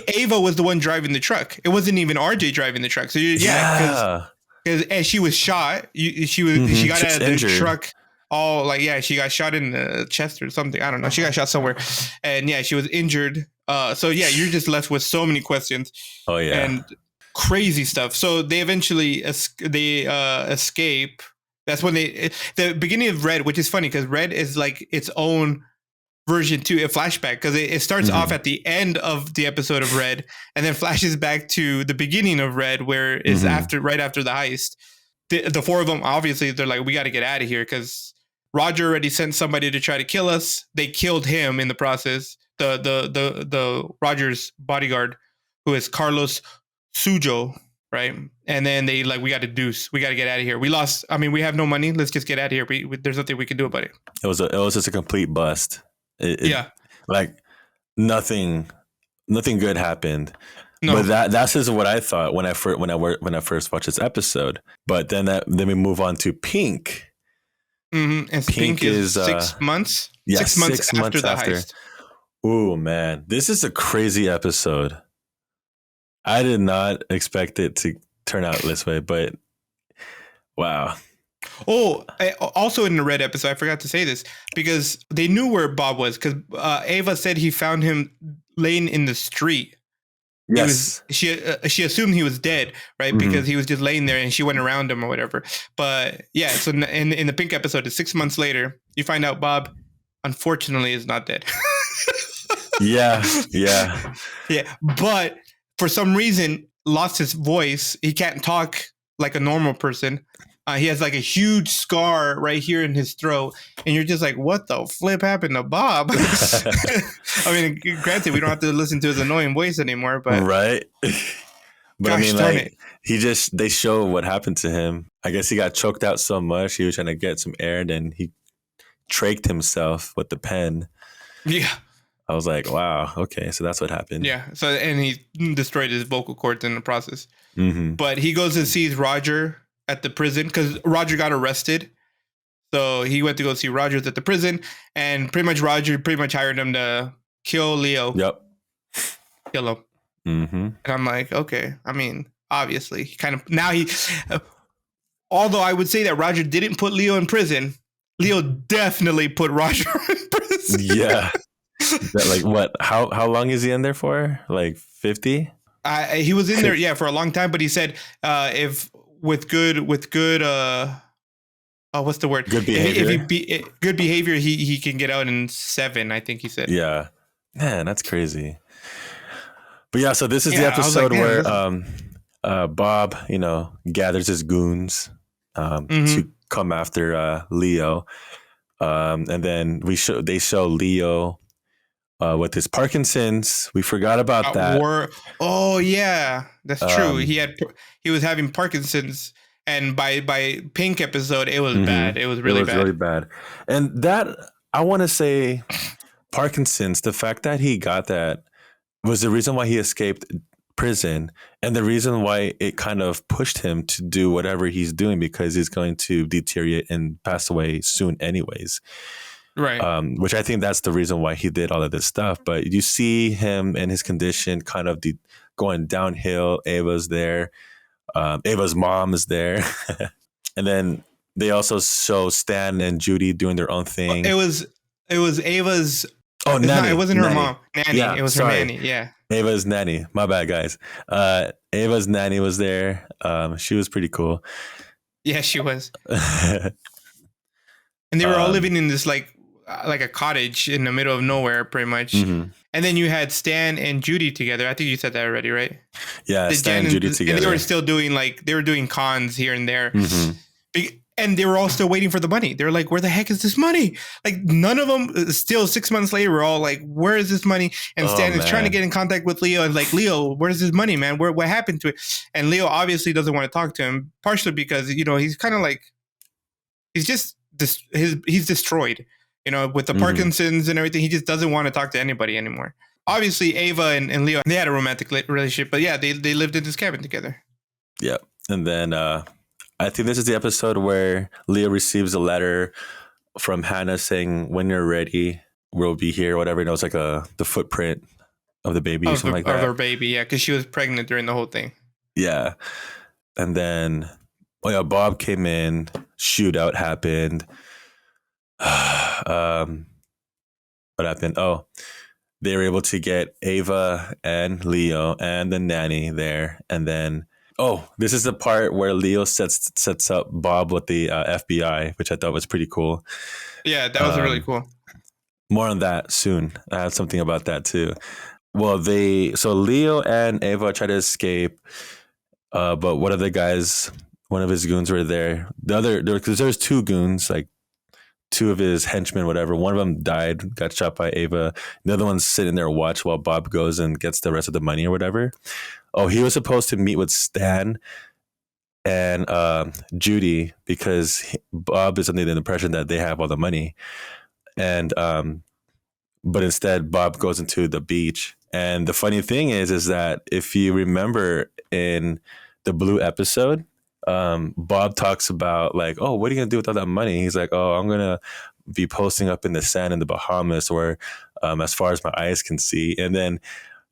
Ava was the one driving the truck. It wasn't even RJ driving the truck. So yeah, Yeah. because as she was shot, she Mhm. got She out was of the injured. truck all like she got shot in the chest or something. I don't know. She got shot somewhere, and yeah, she was injured. So yeah, you're just left with so many questions Oh yeah. and crazy stuff. So they eventually escape. That's when the beginning of Red, which is funny because Red is like its own version too, a flashback, because it starts off at the end of the episode of Red and then flashes back to the beginning of Red, where is right after the heist. The four of them, obviously, they're like, we got to get out of here because Roger already sent somebody to try to kill us. They killed him in the process. The Roger's bodyguard, who is Carlos Sujo, right? And then they like, we got to deuce. We got to get out of here. We lost. I mean, we have no money. Let's just get out of here. There's nothing we can do about it. It was just a complete bust. Yeah. Like nothing good happened. No. But that's just what I thought when I first watched this episode. But then we move on to Pink. Mm-hmm. And Pink is 6 months. Yeah, 6 months after the heist. Oh man, this is a crazy episode. I did not expect it to turn out this way, but wow. Oh, also in the Red episode, I forgot to say this because they knew where Bob was because Ava said he found him laying in the street. Yes. She assumed he was dead, right? Because he was just laying there and she went around him or whatever. But yeah, so in the Pink episode, it's 6 months later, you find out Bob, unfortunately, is not dead. Yeah. But for some reason, lost his voice. He can't talk like a normal person. He has like a huge scar right here in his throat, and you're just like, "What the flip happened to Bob?" I mean, granted, we don't have to listen to his annoying voice anymore, but right. But gosh, I mean, darn like, they show what happened to him. I guess he got choked out so much. He was trying to get some air, and then he traked himself with the pen. Yeah. I was like, wow, okay, so that's what happened. Yeah. So, and he destroyed his vocal cords in the process. Mm-hmm. But he goes and sees Roger at the prison because Roger got arrested. So he went to go see Rogers at the prison, and Roger hired him to kill Leo. Yep. Kill him. Mm-hmm. And I'm like, okay. I mean, obviously, although I would say that Roger didn't put Leo in prison, Leo definitely put Roger in prison. Yeah. Like what? How long is he in there for? Like 50? He was in there, for a long time. But he said, if with good, what's the word? Good behavior. If good behavior, he can get out in 7. I think he said. Yeah, man, that's crazy. But yeah, so this is the episode where Bob, gathers his goons to come after Leo, and then they show Leo with his Parkinson's. We forgot about that. Oh yeah, that's true. He was having Parkinson's, And by pink episode, it was bad. It was It really was really bad. bad. And that, I want to say, Parkinson's, the fact that he got that was the reason why he escaped prison, and the reason why it kind of pushed him to do whatever he's doing, because he's going to deteriorate and pass away soon anyways. Right. Which I think that's the reason why he did all of this stuff. But you see him and his condition kind of going downhill. Ava's there. Ava's mom is there. And then they also show Stan and Judy doing their own thing. It was Ava's. Oh, nanny. It wasn't her Nanny. mom. Nanny. Yeah, it was sorry. her nanny. Yeah. Ava's nanny. My bad, guys. Ava's nanny was there. She was pretty cool. Yeah, she was. And they were all living in this like a cottage in the middle of nowhere, pretty much. Mm-hmm. And then you had Stan and Judy together. I think you said that already, right? Yeah, Stan and Judy together. And they were still doing they were doing cons here and there. Mm-hmm. And they were all still waiting for the money. They're like, where the heck is this money? Like, none of them, still 6 months later, we're all like, where is this money? And Stan is trying to get in contact with Leo. And like, Leo, where's this money, man? What happened to it? And Leo obviously doesn't want to talk to him, partially because, he's kind of like, he's just, he's destroyed, with the Parkinson's and everything. He just doesn't want to talk to anybody anymore. Obviously, Ava and Leo, they had a romantic relationship. But yeah, they lived in this cabin together. Yep. And then, I think this is the episode where Leo receives a letter from Hannah saying, when you're ready, we'll be here, whatever. And it was like the footprint of the baby or something like that. Of her baby, yeah, because she was pregnant during the whole thing. Yeah. And then, Bob came in, shootout happened. What happened? Oh, they were able to get Ava and Leo and the nanny there. And then, this is the part where Leo sets up Bob with the FBI, which I thought was pretty cool. Yeah, that was really cool. More on that soon. I have something about that too. Well, so Leo and Ava try to escape, but one of his goons were there. Because there's two goons, like two of his henchmen, whatever. One of them died, got shot by Ava. The other one's sitting there watch while Bob goes and gets the rest of the money or whatever. Oh, he was supposed to meet with Stan and Judy because Bob is under the impression that they have all the money. And but instead, Bob goes into the beach. And the funny thing is that if you remember in the Blue episode, Bob talks about like, oh, what are you going to do with all that money? He's like, oh, I'm going to be posting up in the sand in the Bahamas or as far as my eyes can see. And then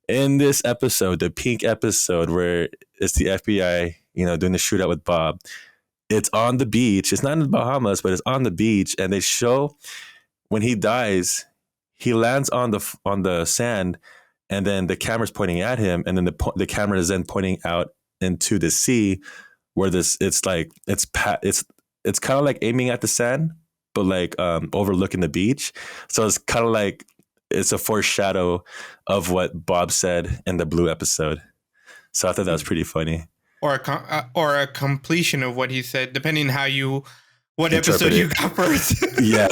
in this episode, the pink episode where it's the FBI, doing the shootout with Bob, it's on the beach. It's not in the Bahamas, but it's on the beach. And they show when he dies, he lands on the sand, and then the camera's pointing at him, and then the camera is then pointing out into the sea, where it's kind of like aiming at the sand, but like overlooking the beach. So it's kind of like it's a foreshadow of what Bob said in the Blue episode. So I thought that was pretty funny. Or a completion of what he said, depending how what episode you got first. Yeah.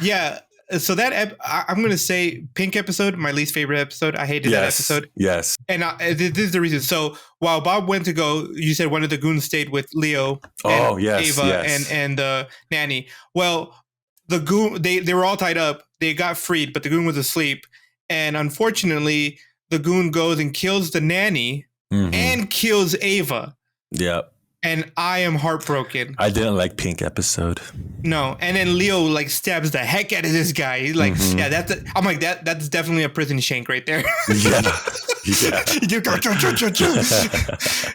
Yeah. So that I'm going to say pink episode, my least favorite episode. I hated that episode. Yes. And this is the reason. So while Bob went to go, you said one of the goons stayed with Leo and Ava and the nanny. Well, the goon, they were all tied up. They got freed, but the goon was asleep. And unfortunately, the goon goes and kills the nanny and kills Ava. Yep. And I am heartbroken. I didn't like pink episode. No. And then Leo stabs the heck out of this guy. He's like, yeah, I'm like, that's definitely a prison shank right there. Yeah.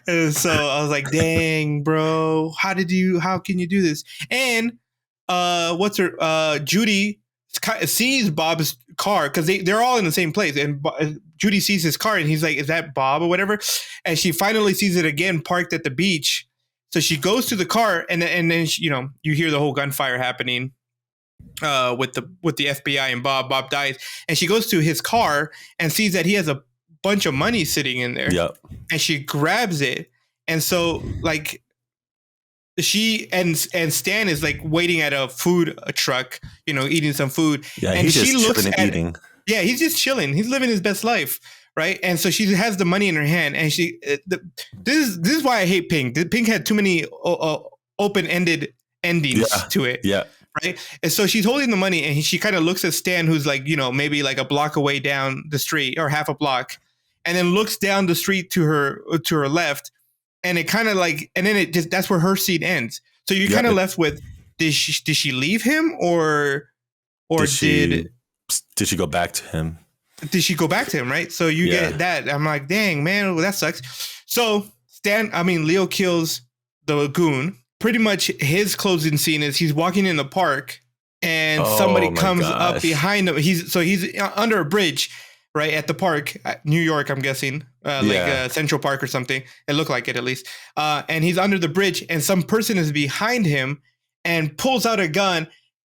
And so I was like, dang, bro, how can you do this? And Judy sees Bob's car because they're all in the same place, and Judy sees his car and he's like, is that Bob or whatever? And she finally sees it again parked at the beach. So she goes to the car and then she, you hear the whole gunfire happening with the FBI and Bob. Bob dies, and she goes to his car and sees that he has a bunch of money sitting in there. Yep. And she grabs it, and so she and Stan is waiting at a food truck, eating some food. Yeah, and he's she just looks chilling and eating. Yeah, he's just chilling. He's living his best life, right? And so she has the money in her hand, and this is why I hate Pink. Pink had too many open-ended endings to it. Yeah. Right. And so she's holding the money, and she kind of looks at Stan, who's like, maybe like a block away down the street or half a block, and then looks down the street to her left. And it kind of like, and then it just, that's where her scene ends. So you're kind of left with, did she leave him or did she go back to him? Did she go back to him? Right. So you get that. I'm like, dang, man, that sucks. So Leo kills the lagoon. Pretty much his closing scene is he's walking in the park, and somebody comes up behind him. He's under a bridge, right, at the park, New York, I'm guessing, like Central Park or something. It looked like it, at least. And he's under the bridge, and some person is behind him and pulls out a gun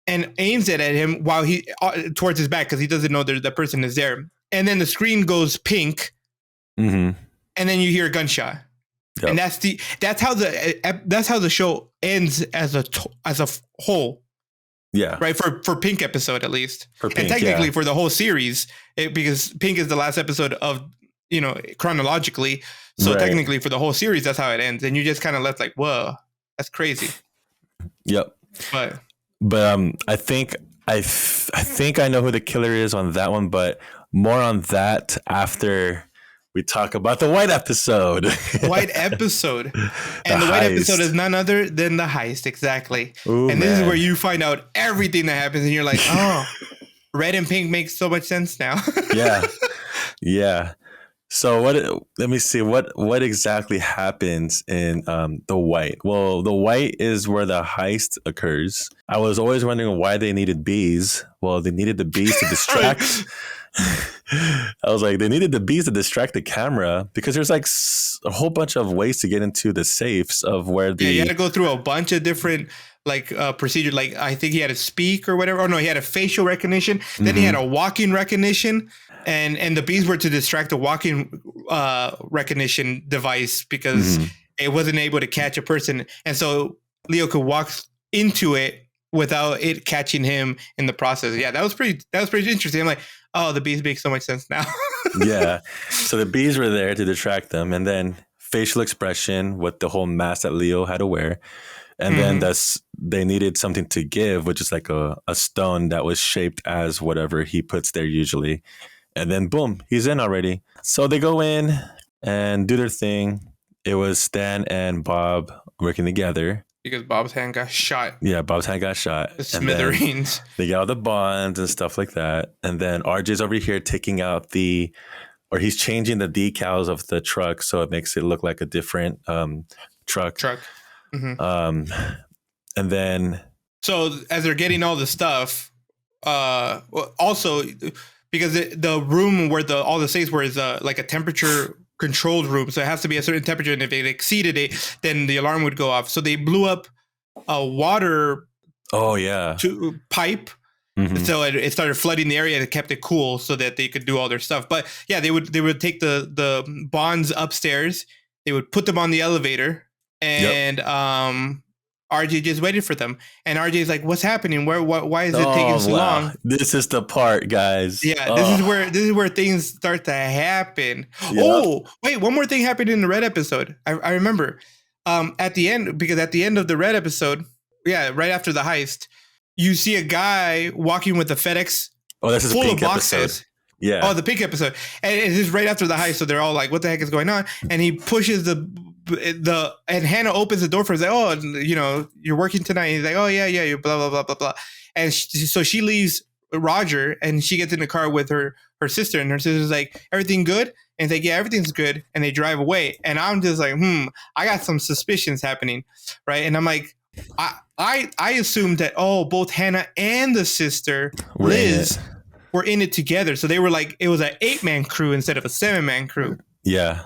and aims it at him while he towards his back, because he doesn't know the person is there. And then the screen goes pink, and then you hear a gunshot. Yep. And that's how the show ends as a whole. Yeah. Right. For Pink episode, at least. And technically for the whole series, because Pink is the last episode of, chronologically. So technically for the whole series, that's how it ends. And you just kind of left like, whoa, that's crazy. Yep. But I think I know who the killer is on that one, but more on that after we talk about the White episode. White episode. And the White episode is none other than the heist. Exactly. Ooh, and this is where you find out everything that happens. And you're like, oh, red and pink makes so much sense now. Yeah. So let me see what exactly happens in the White. Well, the White is where the heist occurs. I was always wondering why they needed bees. Well, they needed the bees to distract. I was like, they needed the bees to distract the camera, because there's like a whole bunch of ways to get into the safes of where you had to go through a bunch of different procedure. Like I think he had to speak or whatever. Oh no, he had a facial recognition. Then he had a walking recognition. And the bees were to distract the walking recognition device, because it wasn't able to catch a person. And so Leo could walk into it without it catching him in the process. Yeah, that was pretty interesting. I'm like, oh, the bees make so much sense now. Yeah. So the bees were there to distract them. And then facial expression with the whole mask that Leo had to wear. And then they needed something to give, which is like a stone that was shaped as whatever he puts there usually. And then boom, he's in already. So they go in and do their thing. It was Stan and Bob working together. Because Bob's hand got shot. Yeah, Bob's hand got shot. The smithereens. They got all the bonds and stuff like that. And then RJ's over here taking out he's changing the decals of the truck so it makes it look like a different truck. And then... So as they're getting all the stuff, also... Because the room where all the safes were is like a temperature controlled room. So it has to be a certain temperature. And if it exceeded it, then the alarm would go off. So they blew up a water pipe. So it started flooding the area and it kept it cool so that they could do all their stuff. But yeah, they would take the bonds upstairs. They would put them on the elevator, and RJ just waited for them. And RJ's like, what's happening? Why is it taking so long? This is the part, guys. Yeah, this is where things start to happen. Yep. Oh, wait, one more thing happened in the Red episode. I remember. At the end of the Red episode, right after the heist, you see a guy walking with a FedEx full of boxes. Episode. Yeah. Oh, the Pink episode. And it's just right after the heist, so they're all like, what the heck is going on? And he pushes and Hannah opens the door for him. He's like, oh, you're working tonight. And he's like, oh, yeah, you blah, blah, blah, blah, blah. And so she leaves Roger, and she gets in the car with her sister, and her sister's like, everything good? And he's like, yeah, everything's good. And they drive away. And I'm just like, I got some suspicions happening. Right. And I'm like, I assumed that, both Hannah and the sister, Liz, were in it together. So they were like, it was an 8-man crew instead of a 7-man crew. Yeah.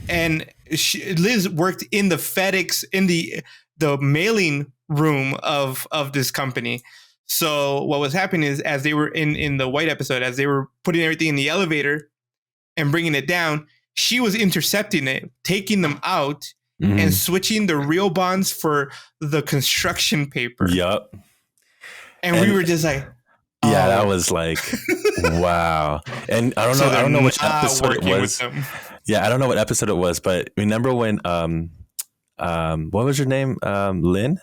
And Liz worked in the FedEx, in the mailing room of this company. So what was happening is, as they were in the White episode, as they were putting everything in the elevator and bringing it down, she was intercepting it, taking them out, and switching the real bonds for the construction paper. Yup. And we were just like, yeah, that was like, Wow. And So I they're don't know which not episode it working with was. them. Yeah, I don't know what episode it was, but remember when what was your name? Lynn?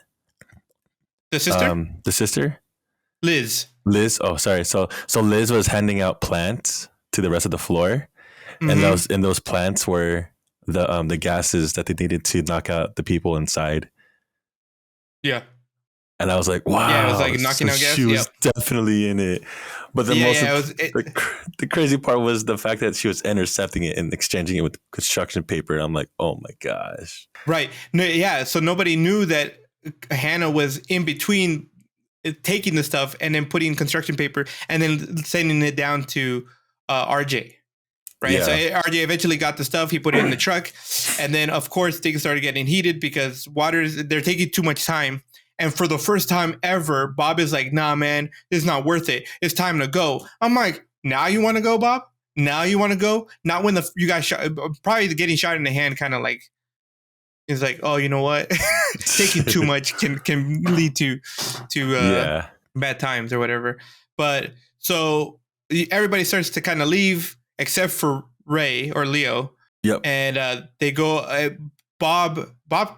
The sister? The sister? Liz. Liz. Oh, sorry. So Liz was handing out plants to the rest of the floor, and Mm-hmm. those plants were the gases that they needed to knock out the people inside. Yeah. And I was like, Yeah, it was wow. like So knocking out gas. she was Yep. definitely in it. But Yeah, yeah. It was it, the crazy part was the fact that she was intercepting it and exchanging it with construction paper. And I'm like, oh my gosh. right. No, yeah. So nobody knew that Hannah was in between taking the stuff and then putting construction paper and then sending it down to RJ. Right. So Yeah. RJ eventually got the stuff. He put it in the truck. And then, of course, things started getting heated because they're taking too much time. And for the first time ever, Bob is like, nah, man, this is not worth it. It's time to go. I'm like, now you want to go, Bob? Now you want to go? Not when you guys shot, probably getting shot in the hand kind of like, is like, oh, you know what? Taking too much can lead to Yeah. bad times or whatever. But so everybody starts to kind of leave except for Ray or Leo, Yep. and they go. Bob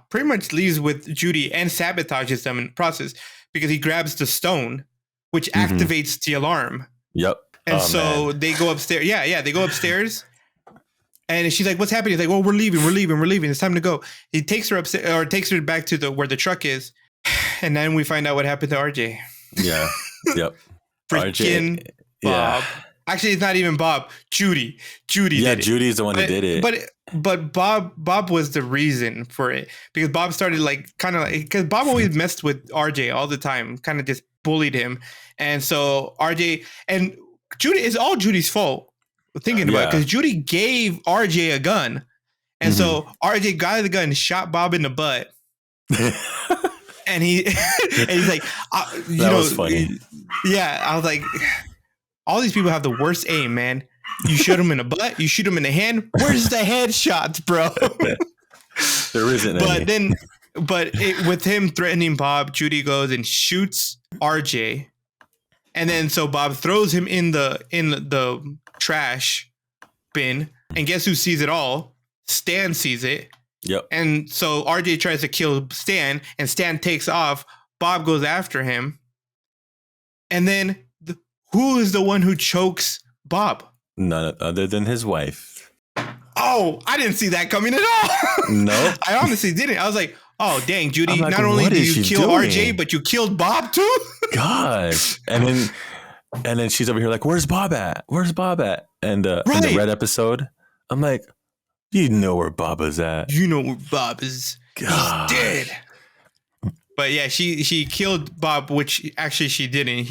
pretty much leaves with Judy and sabotages them in the process because he grabs the stone, which activates the alarm. Yep. And so they go upstairs. Yeah, they go upstairs. And she's like, "What's happening?" He's like, "Well, we're leaving. It's time to go." He takes her upstairs or takes her back to where the truck is, and then we find out what happened to RJ. Yeah. Yep. Freaking RJ. Bob. Yeah. Actually, it's not even Bob. Judy. Yeah, did it. Judy's the one who did it. But Bob was the reason for it because Bob started because Bob always messed with RJ all the time, kind of just bullied him, and so RJ and Judy is all Judy's fault. Thinking about it, because Judy gave RJ a gun, and so RJ got the gun and shot Bob in the butt, and he's like, that was funny. Yeah, I was like, all these people have the worst aim, man. You shoot him in the butt, you shoot him in the hand. Where's the headshots, bro? There isn't any. But with him threatening Bob, Judy goes and shoots RJ, and then so Bob throws him in the trash bin, and guess who sees it all? Stan sees it. Yep. And so RJ tries to kill Stan, and Stan takes off. Bob goes after him, and then who is the one who chokes Bob? None other than his wife. Oh, I didn't see that coming at all. No, I honestly didn't. I was like, oh, dang, Judy, like, not only did you kill doing? RJ, but you killed Bob too? Gosh. And then she's over here like, where's Bob at? Where's Bob at? And in the red episode, I'm like, you know where Bob is at. You know where Bob is. Gosh. He's dead. But yeah, she killed Bob, which actually she didn't.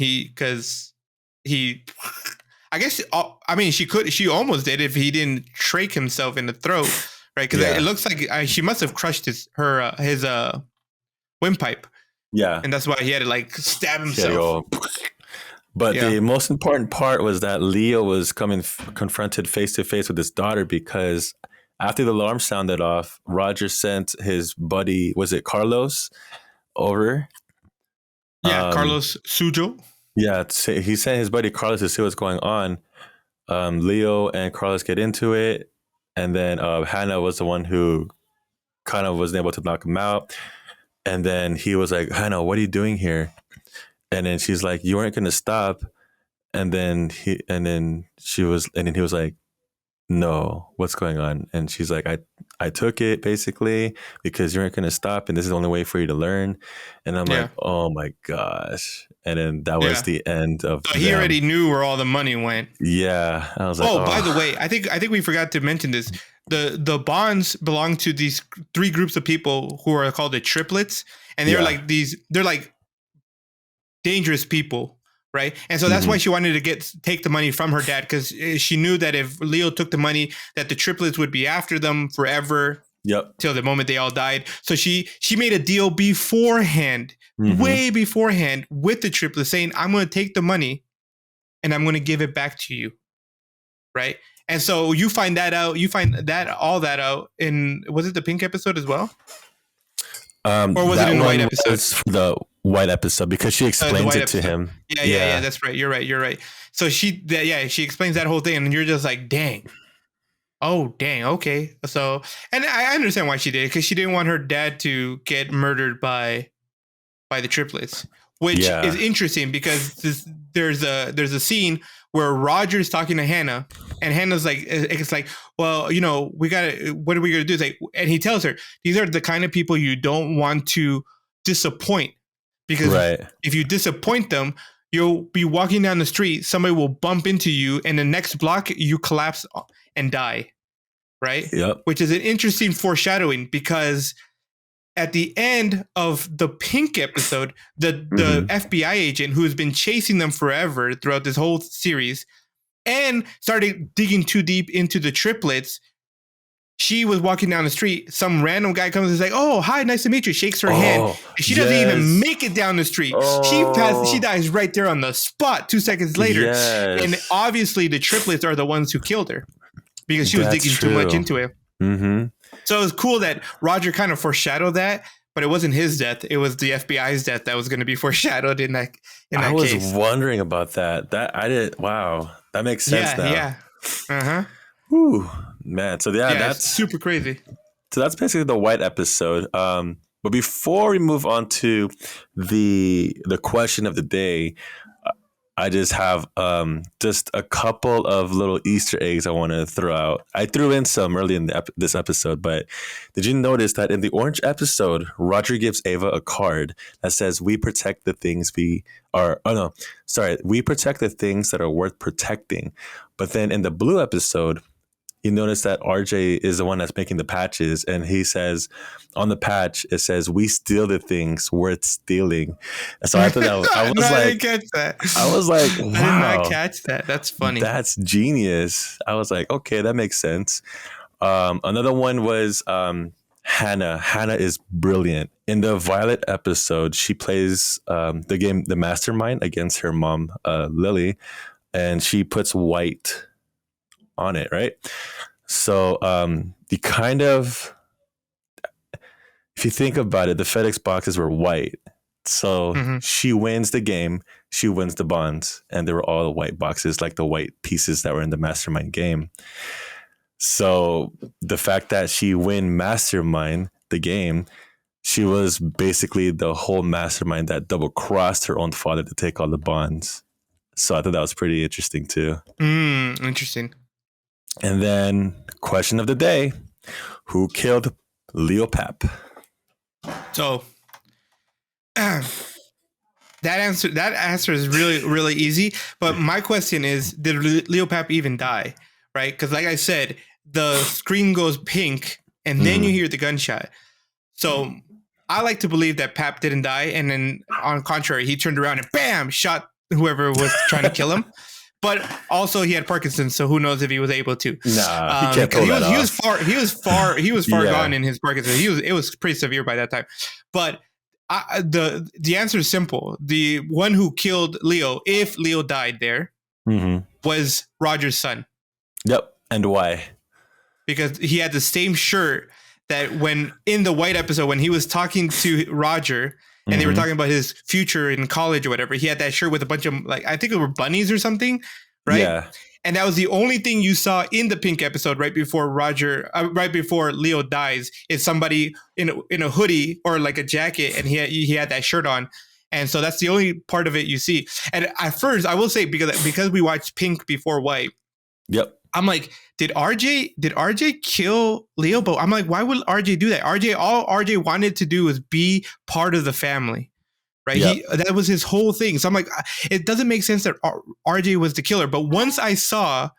I guess, I mean, she almost did if he didn't trach himself in the throat, right? Because it looks like she must have crushed his windpipe. Yeah. And that's why he had to like stab himself. But the most important part was that Leo was confronted face to face with his daughter, because after the alarm sounded off, Roger sent his buddy, was it Carlos, over? Yeah, Carlos Sujo. Yeah, he sent his buddy Carlos to see what's going on. Leo and Carlos get into it, and then Hannah was the one who kind of wasn't able to knock him out. And then he was like, Hannah, what are you doing here? And then she's like, you weren't going to stop. And then he was like, no, what's going on? And she's like, I took it basically because you weren't going to stop, and this is the only way for you to learn. And I'm like, oh my gosh. And then that was the end of so he already knew where all the money went. Yeah. I was like, by the way, I think we forgot to mention this. The bonds belong to these three groups of people who are called the triplets. And they're like dangerous people, right? And so that's why she wanted to take the money from her dad, because she knew that if Leo took the money, that the triplets would be after them forever. Yep. Till the moment they all died. So she made a deal beforehand, way beforehand, with the triplets, saying, I'm going to take the money and I'm going to give it back to you. Right. And so you find all that out in, was it the pink episode as well? Or was it in the white episode? White episode because she The explains white it to episode. him. Yeah. That's right. You're right. So she explains that whole thing, and you're just like, dang. Oh, dang. Okay. So, and I understand why she did it, because she didn't want her dad to get murdered by the triplets, which is Yeah. interesting because there's a scene where Roger's talking to Hannah, and Hannah's like, it's like, well, what are we gonna do? It's like, and he tells her, these are the kind of people you don't want to disappoint, because Right. if you disappoint them, you'll be walking down the street, somebody will bump into you, and the next block you collapse and die, right? Yep. Which is an interesting foreshadowing, because at the end of the Pink episode, the FBI agent who has been chasing them forever throughout this whole series and started digging too deep into the triplets, she was walking down the street. Some random guy comes and is like, "Oh, hi, nice to meet you." Shakes her hand. And she doesn't even make it down the street. She dies right there on the spot 2 seconds later. Yes. And obviously the triplets are the ones who killed her, because she was digging too much into it. Mm-hmm. So it was cool that Roger kind of foreshadowed that, but it wasn't his death. It was the FBI's death that was going to be foreshadowed in that case. I was wondering about that. Wow. That makes sense now. Yeah. Uh-huh. Whew, man. So that's super crazy. So that's basically the White episode. But before we move on to the question of the day, I just have just a couple of little Easter eggs I want to throw out. I threw in some early in this episode, but did you notice that in the orange episode, Roger gives Ava a card that says, "We protect the things we are." Oh no, sorry, "We protect the things that are worth protecting." But then in the blue episode, you notice that RJ is the one that's making the patches, and he says on the patch, it says, "We steal the things worth stealing." And so I thought I didn't catch that. I was like, wow. I did not catch that. That's funny. That's genius. I was like, okay, that makes sense. Another one was Hannah. Hannah is brilliant. In the Violet episode, she plays the game, the Mastermind, against her mom, Lily, and she puts white on it, right? So the kind of, if you think about it, the FedEx boxes were white. So she wins the game, she wins the bonds, and they were all the white boxes, like the white pieces that were in the Mastermind game. So the fact that she win Mastermind, the game, she was basically the whole mastermind that double crossed her own father to take all the bonds. So I thought that was pretty interesting too. Interesting. And then question of the day, who killed Leo Pap? So that answer is really, really easy. But my question is, did Leo Pap even die? Right? Because like I said, the screen goes pink and then you hear the gunshot. So I like to believe that Pap didn't die. And then on the contrary, he turned around and bam, shot whoever was trying to kill him. But also he had Parkinson's, so who knows if he was able to. Nah, he can't pull that off. He was far gone in his Parkinson's. It was pretty severe by that time. But the answer is simple. The one who killed Leo, if Leo died there, was Roger's son. Yep. And why? Because he had the same shirt that when in the White episode, when he was talking to Roger and they were talking about his future in college or whatever, he had that shirt with a bunch of, like, I think it were bunnies or something, right? Yeah. And that was the only thing you saw in the Pink episode right before Leo dies, is somebody in a hoodie or like a jacket, and he had that shirt on. And so that's the only part of it you see. And at first, I will say, because we watched Pink before White, yep, I'm like, did RJ kill Leo? But I'm like, why would RJ do that? All RJ wanted to do was be part of the family, right? Yep. That was his whole thing. So I'm like, it doesn't make sense that RJ was the killer. But once I saw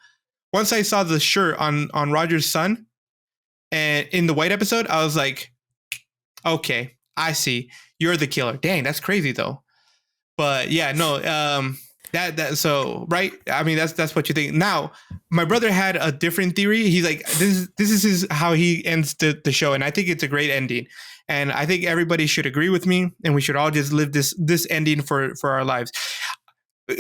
the shirt on Roger's son, and in the White episode, I was like, okay, I see, you're the killer. Dang, that's crazy though. But yeah, no, so right. I mean, that's what you think. Now, my brother had a different theory. He's like, this is how he ends the show, and I think it's a great ending. And I think everybody should agree with me, and we should all just live this ending for our lives.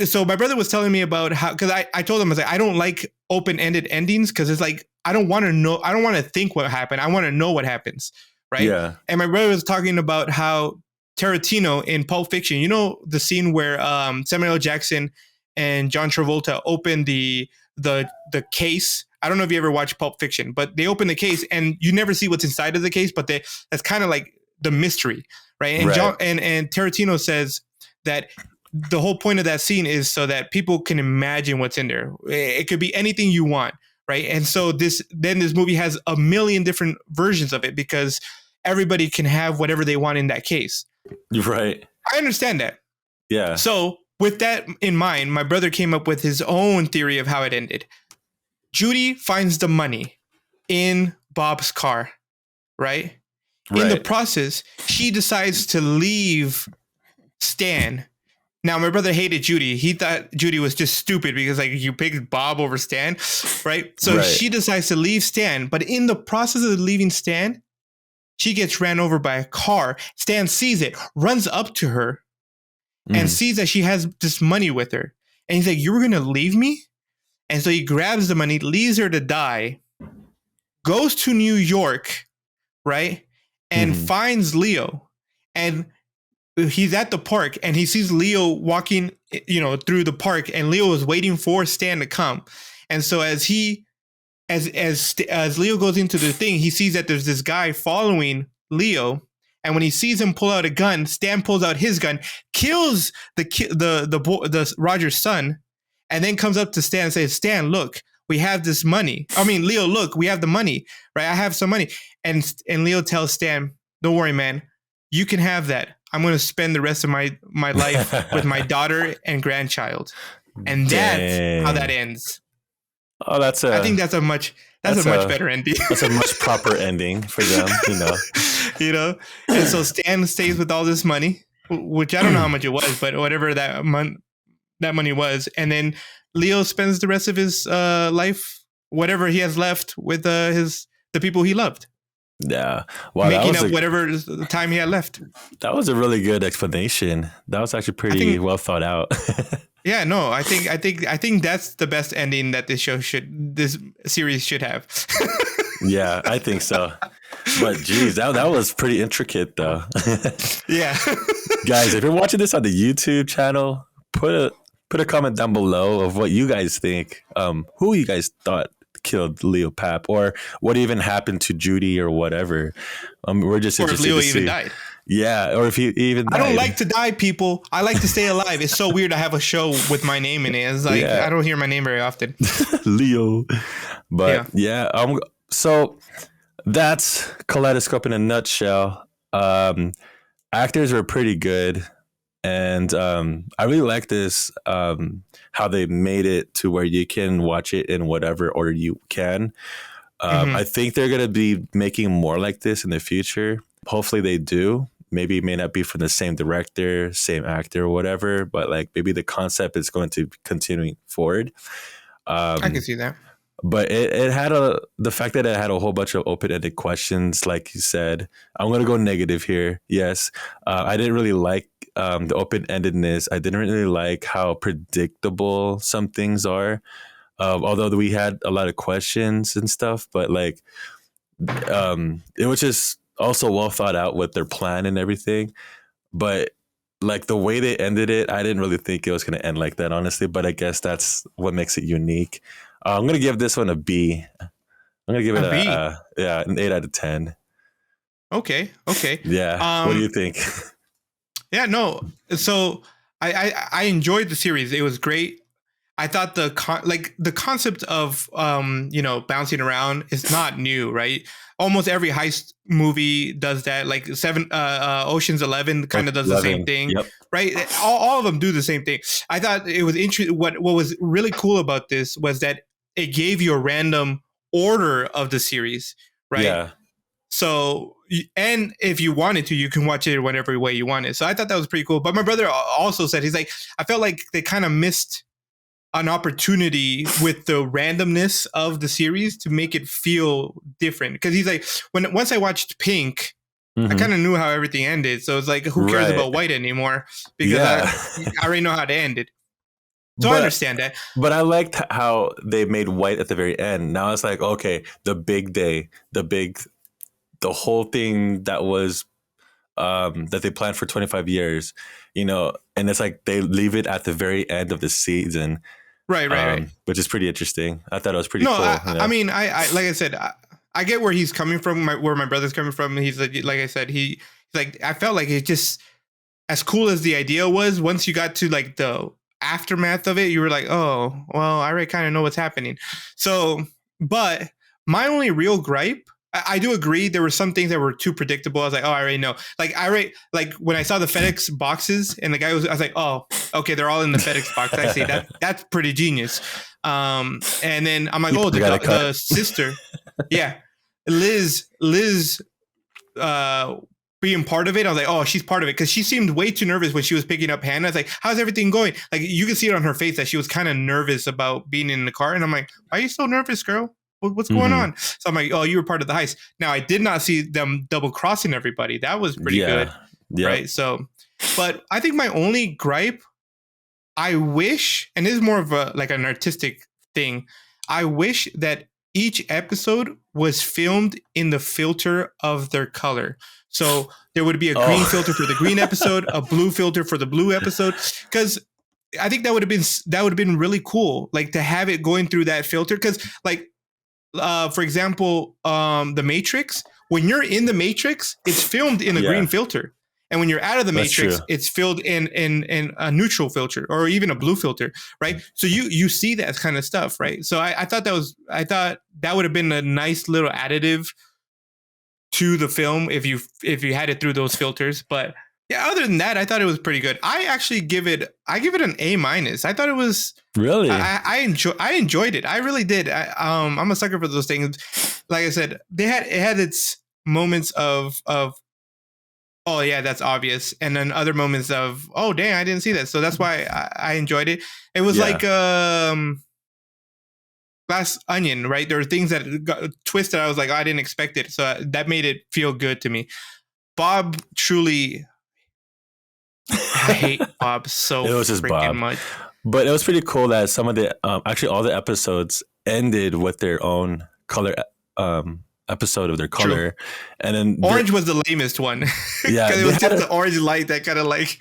So my brother was telling me about how, because I told him, I was like, I don't like open-ended endings, because it's like, I don't want to think what happened. I want to know what happens, right? Yeah. And my brother was talking about how Tarantino in Pulp Fiction. You know the scene where Samuel L. Jackson and John Travolta open the case. I don't know if you ever watched Pulp Fiction, but they open the case and you never see what's inside of the case, but that's kind of like the mystery, right? And Right. and Tarantino says that the whole point of that scene is so that people can imagine what's in there. It could be anything you want, right? And so this movie has a million different versions of it because everybody can have whatever they want in that case. Right. I understand that. Yeah. So with that in mind, my brother came up with his own theory of how it ended. Judy finds the money in Bob's car, right? In the process, she decides to leave Stan. Now, my brother hated Judy. He thought Judy was just stupid because like you picked Bob over Stan, right? So she decides to leave Stan, but in the process of leaving Stan, she gets ran over by a car. Stan sees it, runs up to her, and sees that she has this money with her. And he's like, "You were gonna leave me?" And so he grabs the money, leaves her to die, goes to New York, right? And finds Leo. And he's at the park and he sees Leo walking, through the park, and Leo is waiting for Stan to come. And so as Leo goes into the thing, he sees that there's this guy following Leo. And when he sees him pull out a gun, Stan pulls out his gun, kills the Roger's son, and then comes up to Stan and says, "Stan, look, we have this money. I mean, Leo, look, we have the money, right? I have some money." And Leo tells Stan, "Don't worry, man. You can have that. I'm going to spend the rest of my life with my daughter and grandchild." And that's how that ends. Oh, I think that's a much better ending. That's a much proper ending for them, And so Stan stays with all this money, which I don't know how much it was, but whatever that money was. And then Leo spends the rest of his life, whatever he has left, with the people he loved. Yeah. Wow, making up whatever time he had left. That was a really good explanation. That was actually pretty well thought out. Yeah, no, I think that's the best ending that this series should have. Yeah, I think so. But geez, that was pretty intricate though. Yeah. Guys, if you're watching this on the YouTube channel, put a comment down below of what you guys think. Who you guys thought killed Leo Papp, or what even happened to Judy, or whatever. We're just interested or if Leo to see. Even died. Yeah, or if he even died. I don't like to die, people. I like to stay alive. It's so weird to have a show with my name in it. It's like I don't hear my name very often. Leo. But so that's Kaleidoscope in a nutshell. Actors were pretty good. And I really like this, how they made it to where you can watch it in whatever order you can. I think they're going to be making more like this in the future. Hopefully they do. Maybe it may not be from the same director, same actor, or whatever, but like maybe the concept is going to be continuing forward. I can see that. But it had the fact that it had a whole bunch of open-ended questions, like you said. I'm going to go negative here. Yes. I didn't really like the open-endedness. I didn't really like how predictable some things are. Although we had a lot of questions and stuff, but like it was just also well thought out with their plan and everything. But like the way they ended it, I didn't really think it was going to end like that, honestly. But I guess that's what makes it unique. I'm going to give this one a B. I'm going to give it a B. An 8 out of 10. Okay. Yeah. What do you think? Yeah, no. So I enjoyed the series. It was great. I thought the concept of bouncing around is not new, right? Almost every heist movie does that. Like Ocean's 11 kind of does the same thing, right? All of them do the same thing. I thought it was interesting. What was really cool about this was that it gave you a random order of the series, right? Yeah. So, and if you wanted to, you can watch it whatever way you want it. So I thought that was pretty cool. But my brother also said, he's like, I felt like they kind of missed an opportunity with the randomness of the series to make it feel different. Because he's like, once I watched Pink, I kind of knew how everything ended. So it's like, who cares about White anymore? Because I already know how it ended. So I understand that. But I liked how they made White at the very end. Now it's like, okay, the big day, the whole thing that was that they planned for 25 years, you know, and it's like they leave it at the very end of the season, Right. which is pretty interesting. I thought it was pretty No, cool. You I know? mean, I like I said, I get where he's coming from, where my brother's coming from. He's like I said, he's like, I felt like it just, as cool as the idea was, once you got to like the aftermath of it, you were like, oh, well, I already kind of know what's happening. So, but my only real gripe, I do agree, there were some things that were too predictable. I was like, oh, I already know. Like like when I saw the FedEx boxes and the guy I was like, oh, okay, they're all in the FedEx box. I see that's pretty genius. And then I'm like, oh, the sister, yeah, Liz, being part of it. I was like, oh, she's part of it, because she seemed way too nervous when she was picking up Hannah. I was like, how's everything going? Like, you can see it on her face that she was kind of nervous about being in the car. And I'm like, why are you so nervous, girl? What's going on? So I'm like, oh, you were part of the heist. Now, I did not see them double crossing everybody. That was pretty good. Yep. Right. So, but I think my only gripe, I wish, and this is more of a like an artistic thing, I wish that each episode was filmed in the filter of their color. So there would be a green filter for the green episode, a blue filter for the blue episode, because I think that would have been really cool, like to have it going through that filter. Because like, for example, the Matrix, when you're in the Matrix, it's filmed in a green filter. And when you're out of the Matrix, it's filled in a neutral filter or even a blue filter, right? So you see that kind of stuff, right? So I thought that would have been a nice little additive to the film if you had it through those filters. But yeah, other than that, I thought it was pretty good. I actually give it an A-. I thought it was really. I enjoyed it. I really did. I'm a sucker for those things. Like I said, it had its moments of oh yeah, that's obvious, and then other moments of oh dang, I didn't see that. So that's why I enjoyed it. It was like Glass Onion, right? There were things that got twisted. I was like, oh, I didn't expect it, so that made it feel good to me. Bob, truly, I hate Bob so it was just freaking much. But it was pretty cool that some of the actually all the episodes ended with their own color episode of their color. True. And then orange was the lamest one. Yeah, because it was just the orange light that kind of like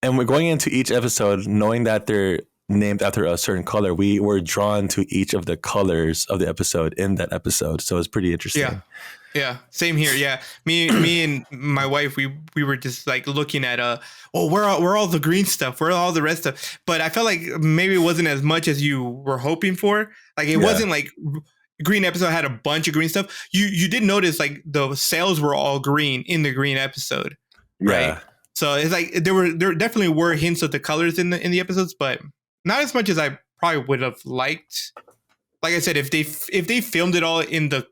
and we're going into each episode knowing that they're named after a certain color. We were drawn to each of the colors of the episode in that episode, so it's pretty interesting. Yeah, same here. Yeah, me and my wife, we were just like looking at where all the green stuff, where all the red stuff. But I felt like maybe it wasn't as much as you were hoping for. Like it wasn't like green episode had a bunch of green stuff. You did notice like the sails were all green in the green episode, right? So it's like there definitely were hints of the colors in the episodes, but not as much as I probably would have liked. Like I said, if they filmed it all in the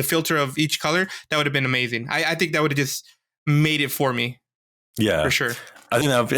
filter of each color, that would have been amazing. I think that would have just made it for me. Yeah, for sure. I think that would be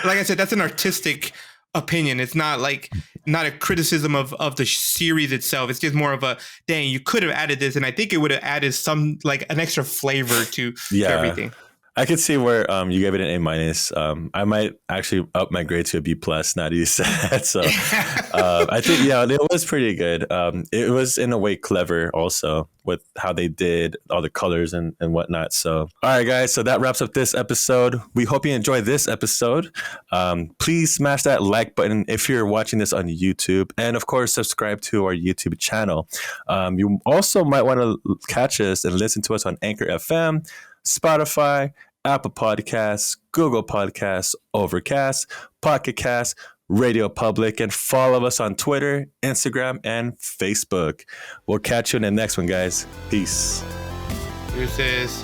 like I said, that's an artistic opinion. It's not a criticism of the series itself. It's just more of a dang, you could have added this, and I think it would have added some like an extra flavor to everything. I could see where you gave it an A-. I might actually up my grade to a B+, now that you said. So I think, it was pretty good. It was in a way clever also with how they did all the colors and whatnot. So, all right, guys. So that wraps up this episode. We hope you enjoyed this episode. Please smash that like button if you're watching this on YouTube. And of course, subscribe to our YouTube channel. You also might want to catch us and listen to us on Anchor FM, Spotify, Apple Podcasts, Google Podcasts, Overcast, Pocket Cast, Radio Public, and follow us on Twitter, Instagram, and Facebook. We'll catch you in the next one, guys. Peace. Deuces.